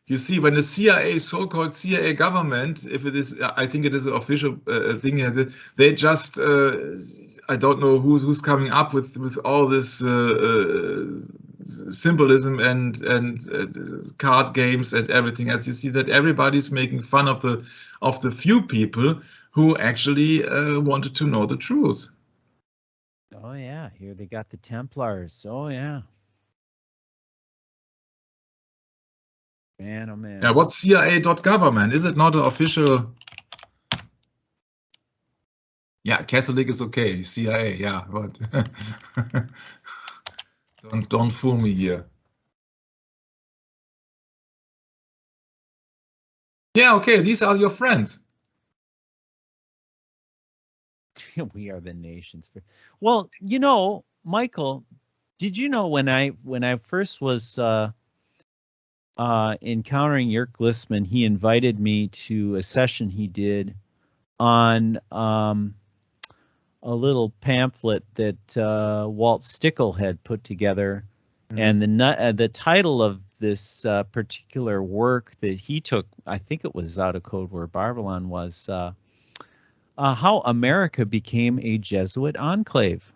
You see, when the CIA, so-called CIA government, if it is, I think it is an official thing, they just, I don't know who's coming up with all this symbolism and card games and everything. As you see that everybody's making fun of the few people who actually wanted to know the truth. Oh yeah, here they got the Templars. Oh yeah. Man, oh man. Yeah, what's CIA.government? Is it not an official? Yeah, Catholic is okay. CIA, yeah, but don't fool me here. Yeah, okay, these are your friends. We are the nation's. Well, Michael, did you know when I first was encountering Jörg Glissman, he invited me to a session he did on a little pamphlet that Walt Stickle had put together, and the title of this particular work that he took, I think it was out of Code Word Babylon, was How America Became a Jesuit Enclave.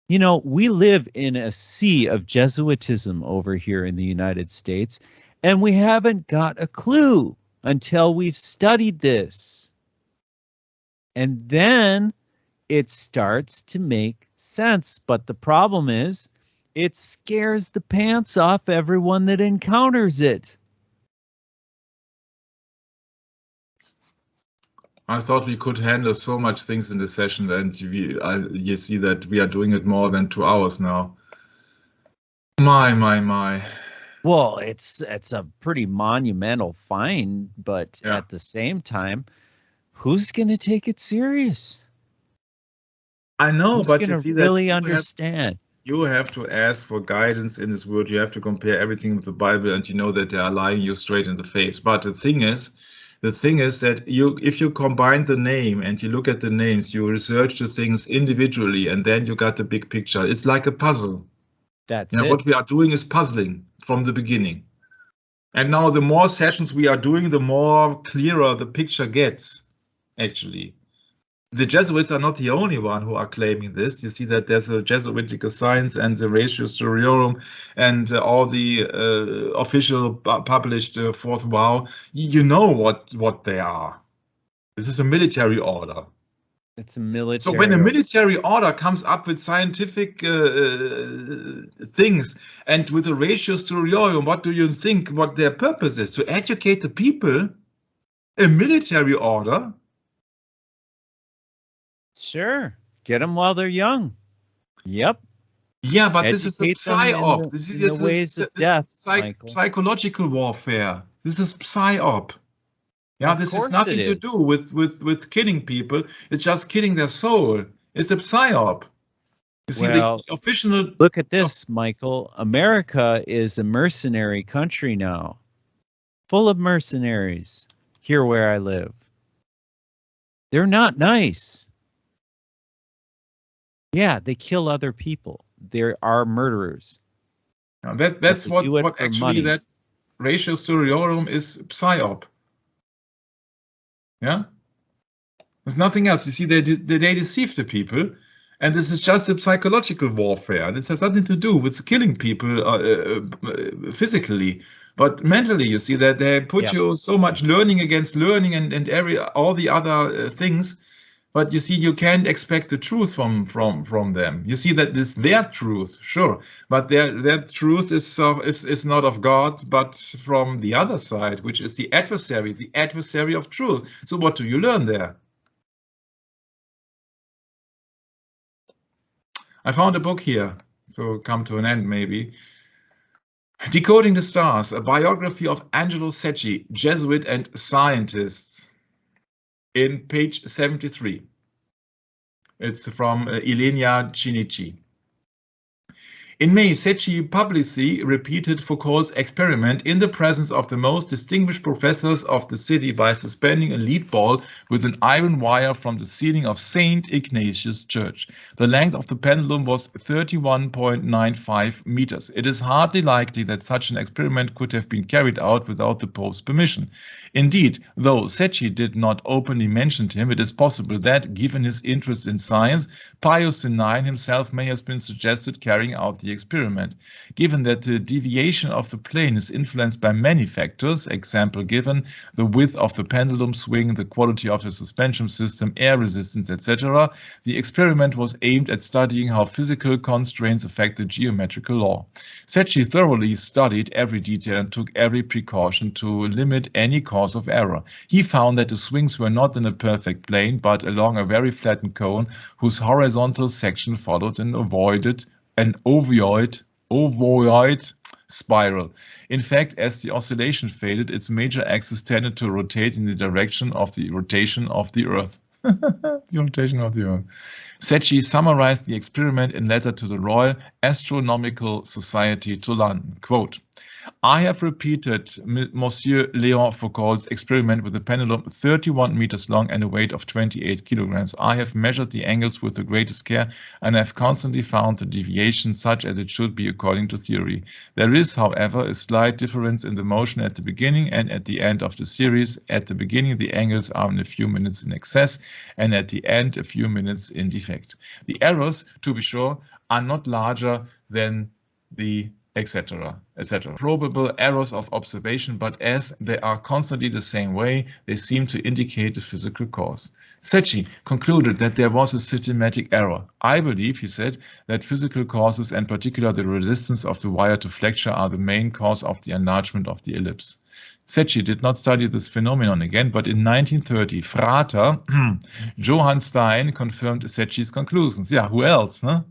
We live in a sea of Jesuitism over here in the United States, and we haven't got a clue until we've studied this. And then it starts to make sense. But the problem is, it scares the pants off everyone that encounters it. I thought we could handle so much things in the session, and you see that we are doing it more than 2 hours now. My. Well, it's a pretty monumental find, but at the same time, who's going to take it serious? I know, who's but going to really understand? You have to ask for guidance in this world. You have to compare everything with the Bible, and you know that they are lying you straight in the face. But the thing is that if you combine the name and you look at the names, you research the things individually, and then you got the big picture. It's like a puzzle. That's it. What we are doing is puzzling from the beginning. And now the more sessions we are doing, the more clearer the picture gets, actually. The Jesuits are not the only one who are claiming this. You see that there's a Jesuitical science and the Ratio Studiorum and all the official published Fourth Vow. You know what they are. This is a military order. It's a military. So when a military order comes up with scientific things and with a Ratio Studiorum, what do you think what their purpose is? To educate the people? A military order? Sure. Get them while they're young. Yep. Yeah, but this is a psyop. This is the ways of death, psychological warfare. This is psyop. Yeah, this has nothing to do with killing people. It's just killing their soul. It's a psyop. You see, the official. Look at this, Michael. America is a mercenary country now, full of mercenaries. Here where I live, they're not nice. Yeah, they kill other people. They are murderers. Now that's what actually money. That Ratio Studiorum is psyop. Yeah, there's nothing else. You see, they deceive the people, and this is just a psychological warfare. This has nothing to do with killing people physically, but mentally. You see that they put you so much learning against learning and all the other things. But you see, you can't expect the truth from them. You see that this their truth, sure, but their truth is not of God, but from the other side, which is the adversary of truth. So what do you learn there? I found a book here, so come to an end maybe. Decoding the Stars, a biography of Angelo Secchi, Jesuit and scientists. In page 73. It's from Ilenia Chinichi. In May, Secchi publicly repeated Foucault's experiment in the presence of the most distinguished professors of the city by suspending a lead ball with an iron wire from the ceiling of St. Ignatius Church. The length of the pendulum was 31.95 meters. It is hardly likely that such an experiment could have been carried out without the Pope's permission. Indeed, though Secchi did not openly mention him, it is possible that, given his interest in science, Pius IX himself may have been suggested carrying out the experiment. Given that the deviation of the plane is influenced by many factors, example given, the width of the pendulum swing, the quality of the suspension system, air resistance, etc., the experiment was aimed at studying how physical constraints affect the geometrical law. Secchi thoroughly studied every detail and took every precaution to limit any cause of error. He found that the swings were not in a perfect plane, but along a very flattened cone whose horizontal section followed and avoided an ovoid spiral. In fact, as the oscillation faded, its major axis tended to rotate in the direction of the rotation of the Earth. The rotation of the Earth. Secchi summarized the experiment in a letter to the Royal Astronomical Society to London. Quote, I have repeated Monsieur Léon Foucault's experiment with a pendulum 31 meters long and a weight of 28 kilograms. I have measured the angles with the greatest care and have constantly found the deviation such as it should be according to theory. There is, however, a slight difference in the motion at the beginning and at the end of the series. At the beginning, the angles are in a few minutes in excess, and at the end, a few minutes in defect. The errors, to be sure, are not larger than the etc., etc. Probable errors of observation, but as they are constantly the same way, they seem to indicate a physical cause. Secchi concluded that there was a systematic error. I believe, he said, that physical causes, and particularly the resistance of the wire to flexure, are the main cause of the enlargement of the ellipse. Secchi did not study this phenomenon again, but in 1930, Frater Johann Stein confirmed Secchi's conclusions. Yeah, who else, huh?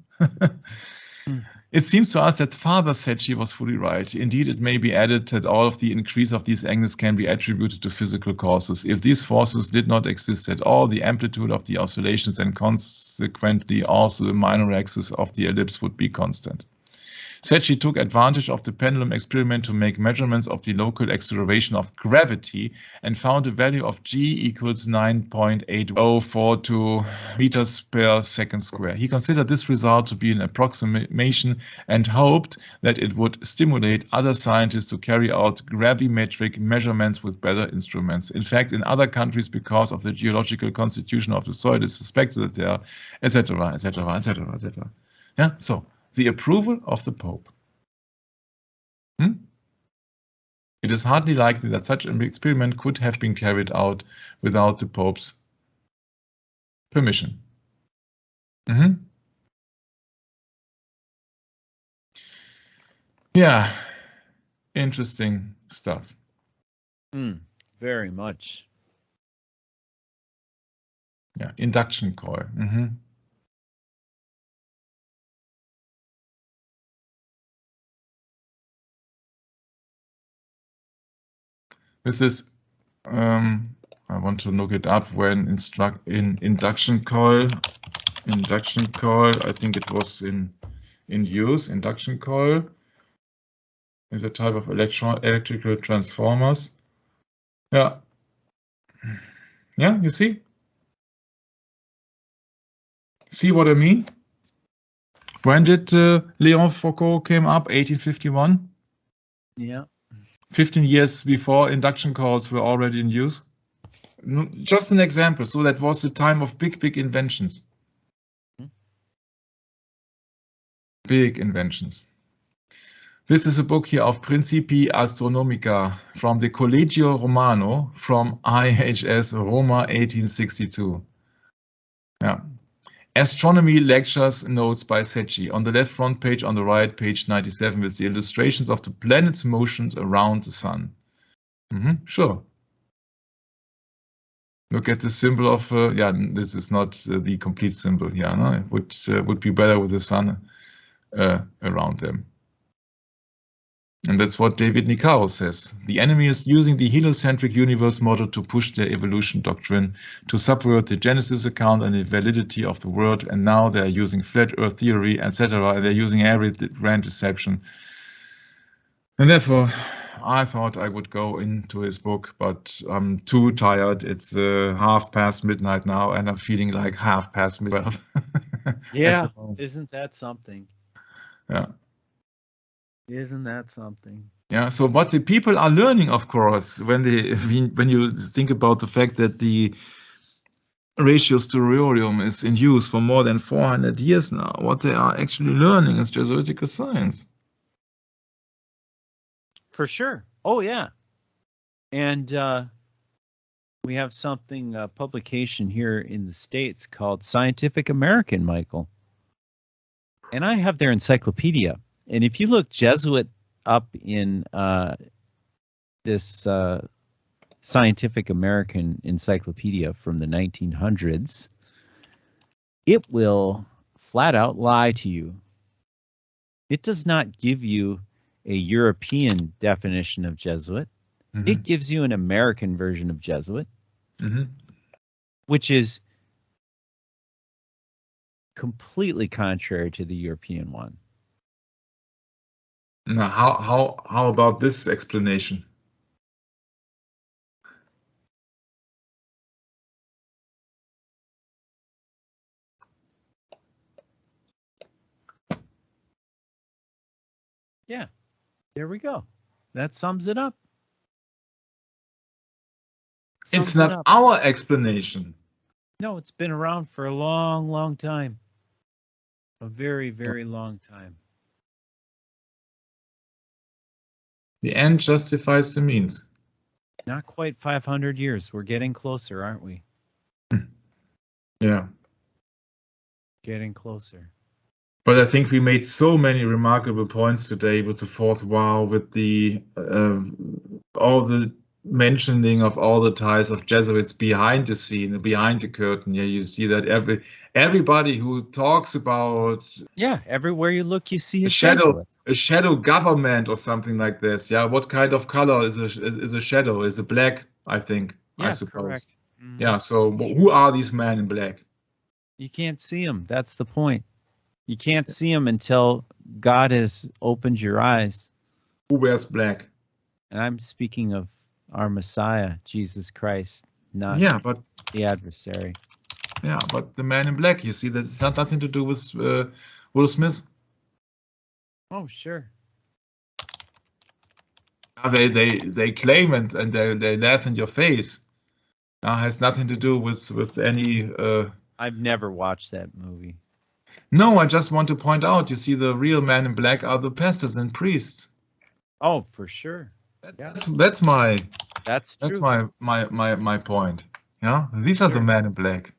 it seems to us that Father Secchi was fully right. Indeed, it may be added that all of the increase of these angles can be attributed to physical causes. If these forces did not exist at all, the amplitude of the oscillations and consequently also the minor axis of the ellipse would be constant. Secchi took advantage of the pendulum experiment to make measurements of the local acceleration of gravity and found a value of g equals 9.8042 meters per second square. He considered this result to be an approximation and hoped that it would stimulate other scientists to carry out gravimetric measurements with better instruments. In fact, in other countries, because of the geological constitution of the soil, it is suspected that there are, etc., etc., etc., etc. Yeah, so the approval of the Pope. It is hardly likely that such an experiment could have been carried out without the Pope's permission. Yeah, interesting stuff. Very much. Yeah, induction coil. This is, I want to look it up when in induction coil, I think it was in use. Induction coil is a type of electrical transformers. Yeah. Yeah, you see? See what I mean? When did Léon Foucault came up? 1851? Yeah. 15 years before induction coils were already in use. Just an example. So that was the time of big inventions. Big inventions. This is a book here of Principii Astronomica from the Collegio Romano from IHS Roma 1862. Yeah. Astronomy lectures notes by Secchi. On the left front page, on the right, page 97, with the illustrations of the planet's motions around the sun. Sure. Look at the symbol of, yeah, this is not the complete symbol here. No? It would be better with the sun around them. And that's what David Nicaro says. The enemy is using the heliocentric universe model to push their evolution doctrine, to subvert the Genesis account and the validity of the world. And now they're using flat earth theory, etc. And they're using every grand deception. And therefore, I thought I would go into his book, but I'm too tired. It's midnight now, and I'm feeling like midnight. Yeah, isn't that something? Yeah. Isn't that something? Yeah. So what the people are learning, of course, when you think about the fact that the religio derived is in use for more than 400 years now, what they are actually learning is Jesuitical science. For sure. Oh yeah. And we have something, publication here in the States called Scientific American, Michael. And I have their encyclopedia. And if you look Jesuit up in this Scientific American encyclopedia from the 1900s, it will flat out lie to you. It does not give you a European definition of Jesuit. It gives you an American version of Jesuit, which is completely contrary to the European one. Now, how about this explanation? Yeah, there we go. That sums it up. It's not our explanation. No, it's been around for a long, long time. A very, very long time. The end justifies the means. Not quite 500 years. We're getting closer, aren't we? Yeah. Getting closer. But I think we made so many remarkable points today with the fourth wow, with the all the mentioning of all the ties of Jesuits behind the scene, behind the curtain. Yeah, you see that everybody who talks about everywhere you look, you see a shadow government or something like this. Yeah, what kind of color is a shadow? Is it black? I think. Yeah, I suppose. correct. Mm-hmm. Yeah. So who are these men in black? You can't see them. That's the point. You can't see them until God has opened your eyes. Who wears black? And I'm speaking of our Messiah, Jesus Christ, not the adversary. Yeah, but the man in black, you see, that's nothing to do with Will Smith. Oh, sure. They claim and they laugh in your face. Has nothing to do with any. I've never watched that movie. No, I just want to point out. You see, the real men in black are the pastors and priests. Oh, for sure. That's true. That's my point. Yeah, these are the men in black.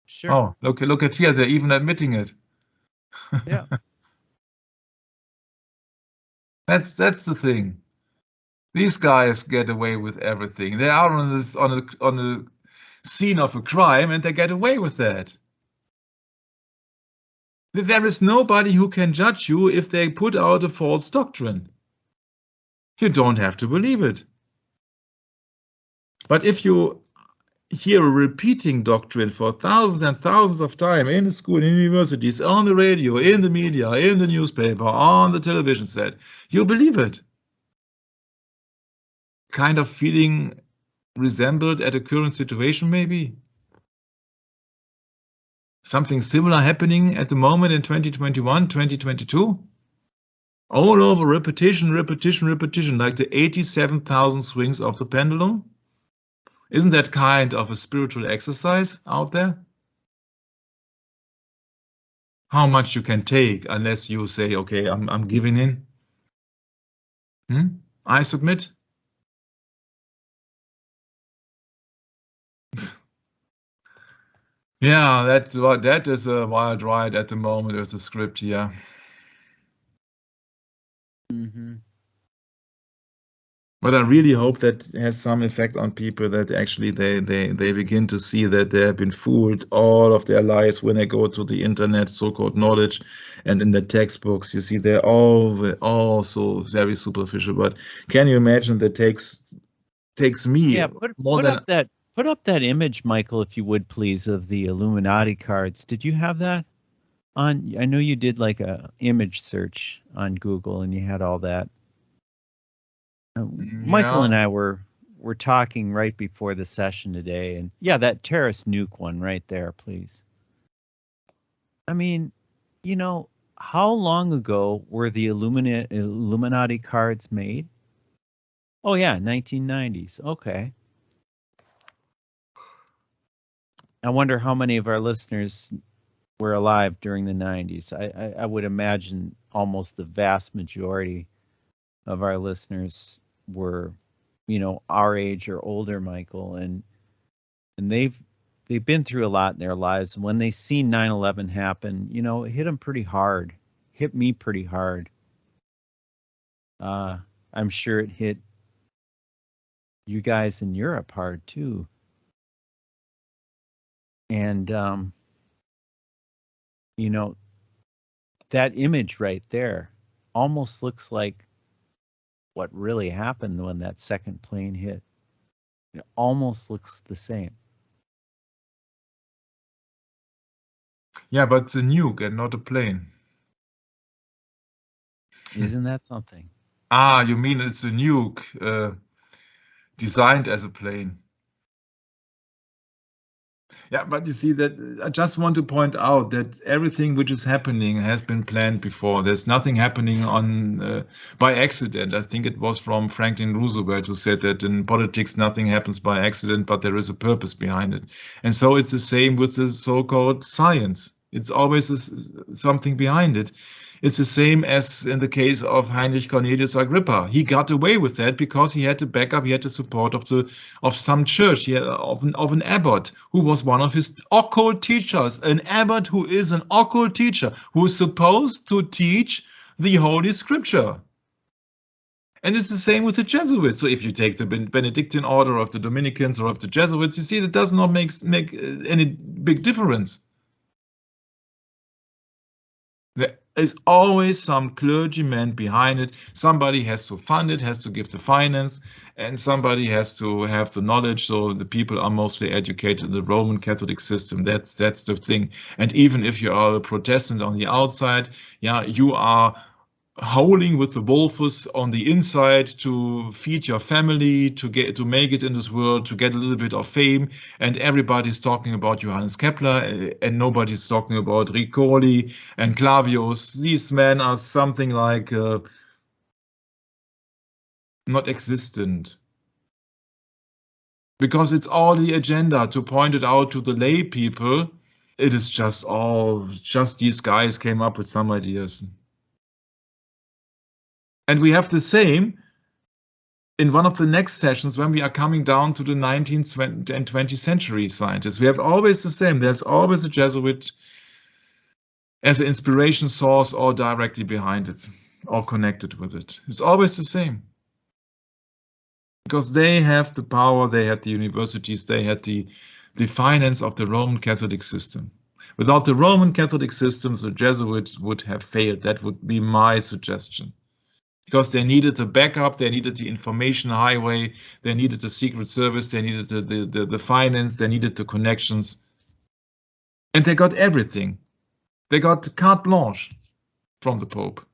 Sure. Oh, look at here. They're even admitting it. Yeah. That's the thing. These guys get away with everything. They are on a scene of a crime, and they get away with that. There is nobody who can judge you if they put out a false doctrine. You don't have to believe it. But if you hear a repeating doctrine for thousands and thousands of times in the school, in universities, on the radio, in the media, in the newspaper, on the television set, you believe it. Kind of feeling resembled at a current situation, maybe? Something similar happening at the moment in 2021, 2022? All over repetition, like the 87,000 swings of the pendulum? Isn't that kind of a spiritual exercise out there? How much you can take unless you say, okay, I'm giving in. I submit. Yeah, that is a wild ride at the moment with the script here. Mm-hmm. But I really hope that has some effect on people, that actually they begin to see that they have been fooled all of their lives when they go to the internet, so-called knowledge, and in the textbooks, you see they're all so very superficial. But can you imagine that takes me put up that image, Michael, if you would please, of the Illuminati cards. Did you have that on? I know you did like a image search on Google and you had all that. Michael and I were talking right before the session today, and yeah, that terrorist nuke one right there, please. I mean, you know, how long ago were the Illuminati cards made? Oh yeah, 1990s. Okay. I wonder how many of our listeners were alive during the 90s. I would imagine almost the vast majority of our listeners were, you know, our age or older, Michael, and they've been through a lot in their lives. When they see 9/11 happen, you know, it hit them pretty hard. Hit me pretty hard. I'm sure it hit you guys in Europe hard too. And you know, that image right there almost looks like what really happened when that second plane hit. It almost looks the same. Yeah, but it's a nuke and not a plane. Isn't that something? Ah, you mean it's a nuke designed as a plane. Yeah, but you see that I just want to point out that everything which is happening has been planned before. There's nothing happening on by accident. I think it was from Franklin Roosevelt who said that in politics nothing happens by accident, but there is a purpose behind it. And so it's the same with the so-called science. It's always something behind it. It's the same as in the case of Heinrich Cornelius Agrippa. He got away with that because he had the backup, he had the support of some church, of an abbot who was one of his occult teachers. An abbot who is an occult teacher, who is supposed to teach the Holy Scripture. And it's the same with the Jesuits. So if you take the Benedictine order of the Dominicans or of the Jesuits, you see it does not make any big difference. There is always some clergyman behind it. Somebody has to fund it, has to give the finance, and somebody has to have the knowledge. So the people are mostly educated in the Roman Catholic system. That's the thing. And even if you are a Protestant on the outside, yeah, you are howling with the wolves on the inside to feed your family, to make it in this world, to get a little bit of fame, and everybody's talking about Johannes Kepler, and nobody's talking about Riccoli and Clavius. These men are something like not existent, because it's all the agenda to point it out to the lay people. It is just these guys came up with some ideas. And we have the same in one of the next sessions when we are coming down to the 19th and 20th century scientists. We have always the same. There's always a Jesuit as an inspiration source or directly behind it or connected with it. It's always the same. Because they have the power, they had the universities, they had the finance of the Roman Catholic system. Without the Roman Catholic system, the Jesuits would have failed. That would be my suggestion. Because they needed the backup, they needed the information highway, they needed the Secret Service, they needed the finance, they needed the connections. And they got everything. They got carte blanche from the Pope.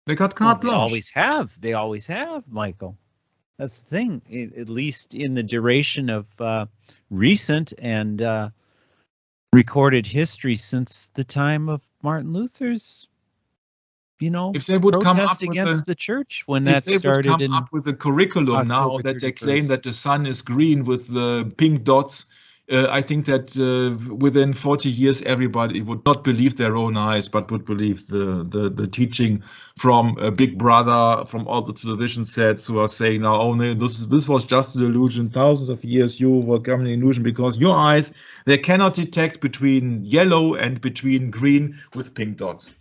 They got carte blanche. They always have, Michael. That's the thing, at least in the duration of recent and recorded history since the time of Martin Luther's, if they would come up against the church when that started. If they would come up with a curriculum now that they claim that the sun is green with the pink dots, I think that within 40 years everybody would not believe their own eyes, but would believe the teaching from Big Brother, from all the television sets who are saying now, oh no, this was just an illusion. Thousands of years you were coming an illusion because your eyes, they cannot detect between yellow and between green with pink dots.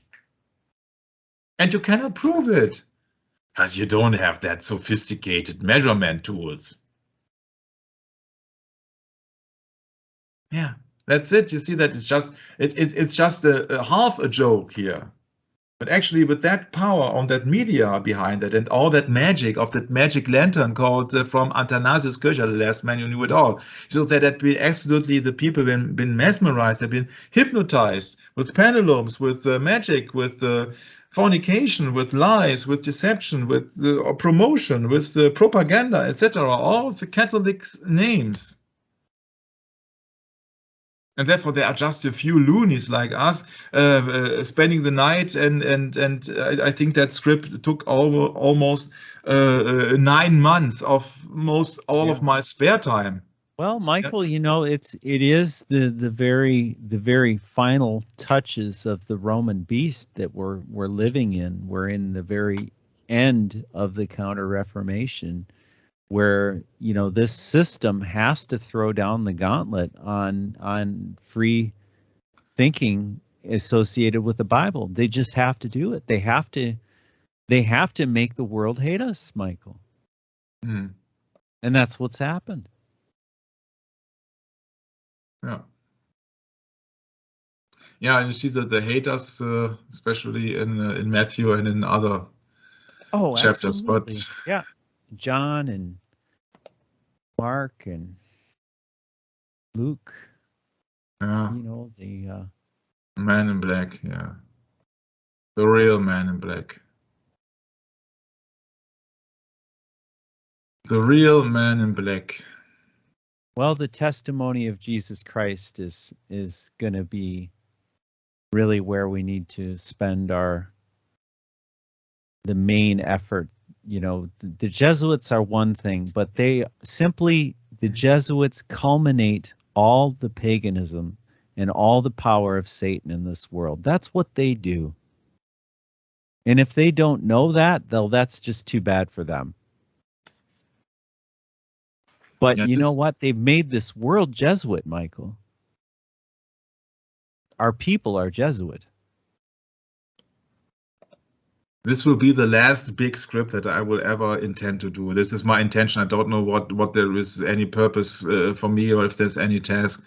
And you cannot prove it because you don't have that sophisticated measurement tools. Yeah, that's it. You see that it's just a half a joke here. But actually with that power on that media behind it and all that magic of that magic lantern called from Athanasius Kircher, the last man who knew it all. So that absolutely the people have been mesmerized, have been hypnotized with pendulums, with magic, with fornication, with lies, with deception, with promotion, with propaganda, etc. All the Catholic names. And therefore, there are just a few loonies like us spending the night, and I think that script took almost 9 months of all of my spare time. Well, Michael, it is the very final touches of the Roman beast that we're living in. We're in the very end of the Counter-Reformation, where this system has to throw down the gauntlet on free thinking associated with the Bible. They just have to do it. They have to make the world hate us, Michael. Mm. And that's what's happened. Yeah. Yeah, and you see that they hate us, especially in Matthew and in other chapters. Absolutely. But yeah, John and Mark and Luke. Yeah. The Man in Black. Yeah, the real Man in Black. The real Man in Black. Well, the testimony of Jesus Christ is going to be really where we need to spend the main effort. The Jesuits are one thing, but the Jesuits culminate all the paganism and all the power of Satan in this world. That's what they do. And if they don't know that, that's just too bad for them. But you know what? They've made this world Jesuit, Michael. Our people are Jesuit. This will be the last big script that I will ever intend to do. This is my intention. I don't know what there is any purpose for me, or if there's any task,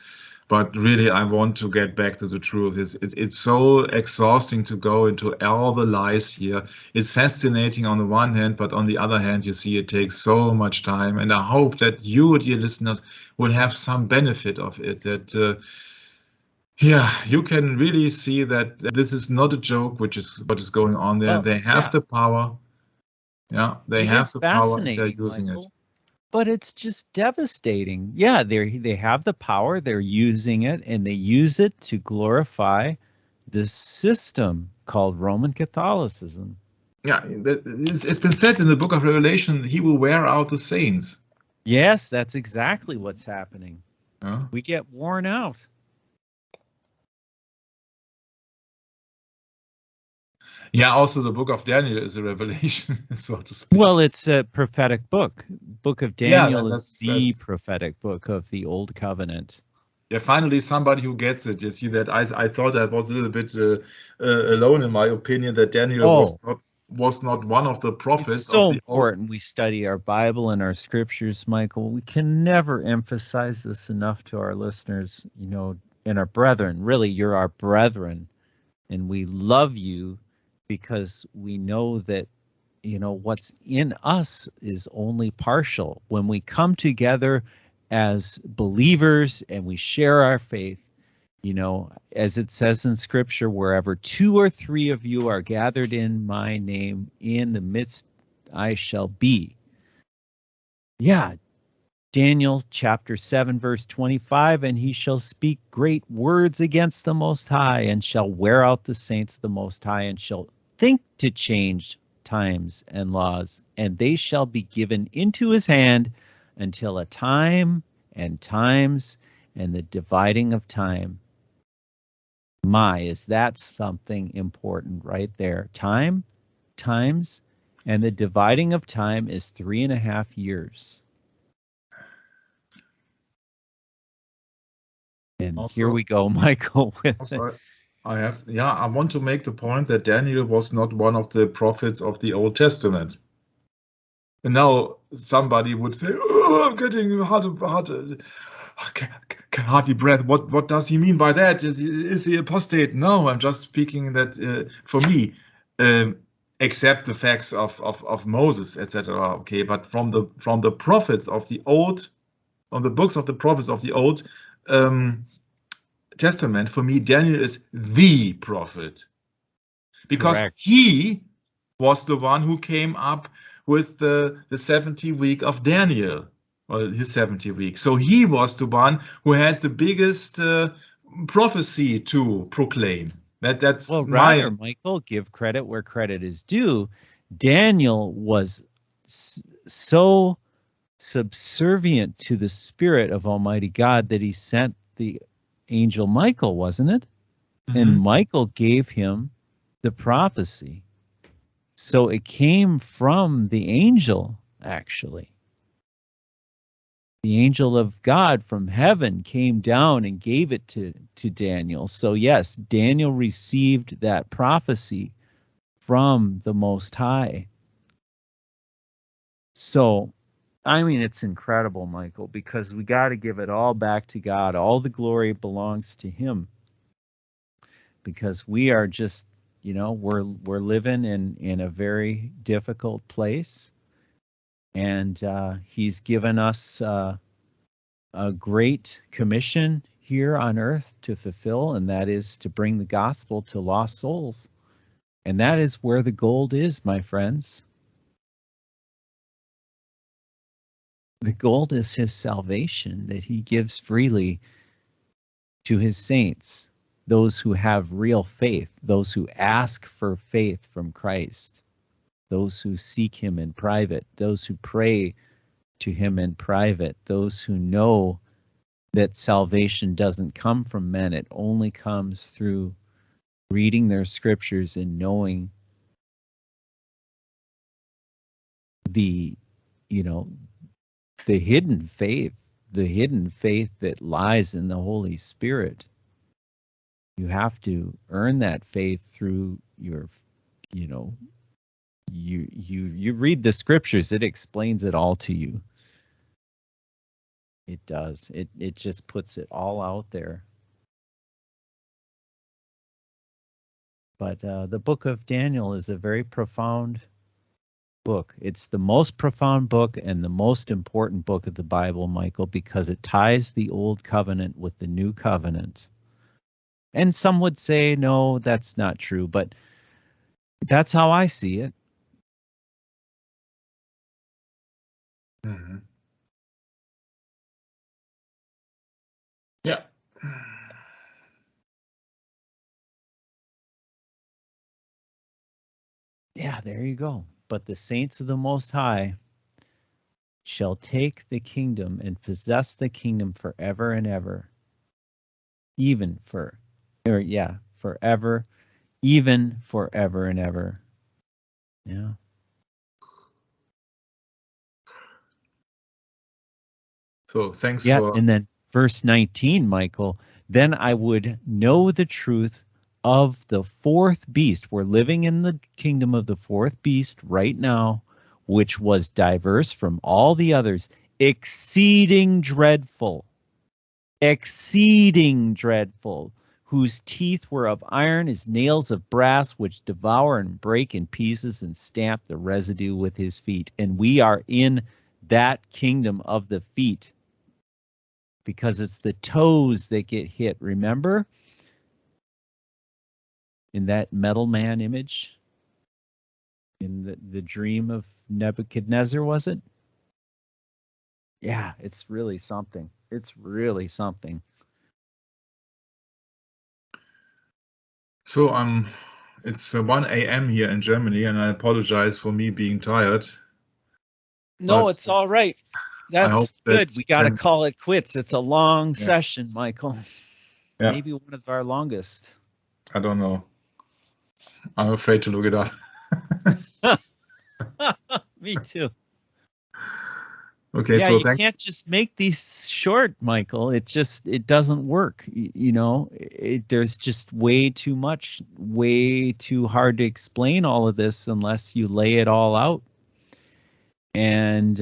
but really I want to get back to the truth. It's so exhausting to go into all the lies here. It's fascinating on the one hand, but on the other hand, you see it takes so much time. And I hope that you, dear listeners, will have some benefit of it. That yeah, you can really see that this is not a joke, which is what is going on there. Well, They have the power. Yeah, they it have is the power and they're fascinating, using Michael, it. but it's just devastating. Yeah, they have the power, they're using it, and they use it to glorify this system called Roman Catholicism. Yeah, it's been said in the book of Revelation, he will wear out the saints. Yes, that's exactly what's happening. Yeah. We get worn out. Yeah, also the book of Daniel is a revelation, so to speak. Well, it's a prophetic book. Book of Yeah, Daniel is the prophetic book of the Old Covenant. Yeah, finally somebody who gets it. You see that I thought I was a little bit alone in my opinion that Daniel was not one of the prophets. It's so important we study our Bible and our scriptures, Michael. We can never emphasize this enough to our listeners, you know, and our brethren. Really, you're our brethren, and we love you because we know that, you know, what's in us is only partial. When we come together as believers and we share our faith, you know, as it says in Scripture, wherever 2 or 3 of you are gathered in my name, in the midst I shall be. Yeah, Daniel chapter 7, verse 25, and he shall speak great words against the Most High, and shall wear out the saints of the Most High, and shall think to change times and laws, and they shall be given into his hand until a time and times and the dividing of time. My, is that something important right there? Time, times, and the dividing of time is 3.5 years. And also, here we go, Michael. I want to make the point that Daniel was not one of the prophets of the Old Testament. And now somebody would say, "Oh, I'm getting can hardly breath. What does he mean by that? Is he apostate?" No, I'm just speaking that for me, accept the facts of Moses, etc. Okay, but from the prophets of the Old, on the books of the prophets of the Old Testament, for me, Daniel is the prophet, because he was the one who came up with the 70 week of Daniel, or his 70 week. So he was the one who had the biggest prophecy to proclaim. That's well, rather, Michael, give credit where credit is due. Daniel was so subservient to the Spirit of Almighty God that he sent the angel Michael, wasn't it? Mm-hmm. And Michael gave him the prophecy. So it came from the angel, actually. The angel of God from heaven came down and gave it to Daniel. So yes, Daniel received that prophecy from the Most High. So, I mean, it's incredible, Michael, because we got to give it all back to God. All the glory belongs to him, because we are just, you know, we're living in a very difficult place, and he's given us a great commission here on earth to fulfill, and that is to bring the gospel to lost souls. And that is where the gold is, my friends. The gold is his salvation that he gives freely to his saints, those who have real faith, those who ask for faith from Christ, those who seek him in private, those who pray to him in private, those who know that salvation doesn't come from men, it only comes through reading their scriptures and knowing the, you know, the hidden faith that lies in the Holy Spirit. You have to earn that faith through your, you know, you read the scriptures, it explains it all to you. It does. It just puts it all out there. But the book of Daniel is a very profound book. It's the most profound book and the most important book of the Bible, Michael, because it ties the old covenant with the new covenant. And some would say, no, that's not true, but that's how I see it. Mm-hmm. Yeah. Yeah, there you go. But the saints of the Most High shall take the kingdom and possess the kingdom forever and ever. Forever, even forever and ever. Yeah. So thanks Yeah, for... and then verse 19, Michael, then I would know the truth of the fourth beast. We're living in the kingdom of the fourth beast right now, which was diverse from all the others, exceeding dreadful, whose teeth were of iron, his nails of brass, which devour and break in pieces and stamp the residue with his feet. And we are in that kingdom of the feet, because it's the toes that get hit. Remember? In that metal man image? In the dream of Nebuchadnezzar, was it? Yeah, it's really something. It's really something. So it's 1 a.m. here in Germany, and I apologize for me being tired. No, it's all right. That's good. We got to call it quits. It's a long session, Michael. Yeah. Maybe one of our longest. I don't know. I'm afraid to look it up. Me too. Okay, yeah, so you can't just make these short, Michael. It doesn't work. You know, there's just way too much, way too hard to explain all of this unless you lay it all out. And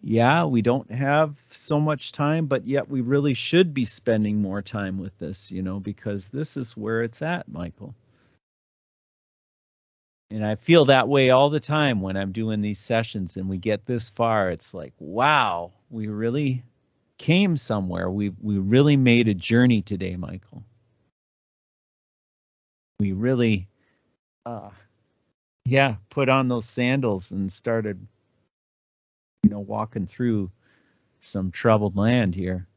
yeah, we don't have so much time, but yet we really should be spending more time with this, you know, because this is where it's at, Michael. And I feel that way all the time when I'm doing these sessions and we get this far. It's like, wow, we really came somewhere. We really made a journey today, Michael. We really, put on those sandals and started, you know, walking through some troubled land here.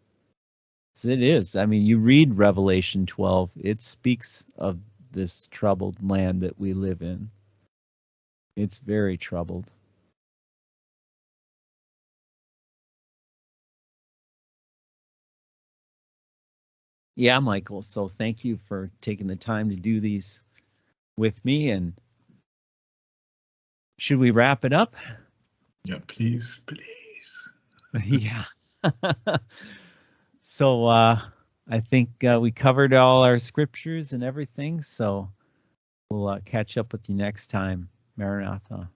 So it is. I mean, you read Revelation 12. It speaks of this troubled land that we live in. It's very troubled. Yeah, Michael. So thank you for taking the time to do these with me. And should we wrap it up? Yeah, please. Yeah. So I think we covered all our scriptures and everything. So we'll catch up with you next time. Maranatha.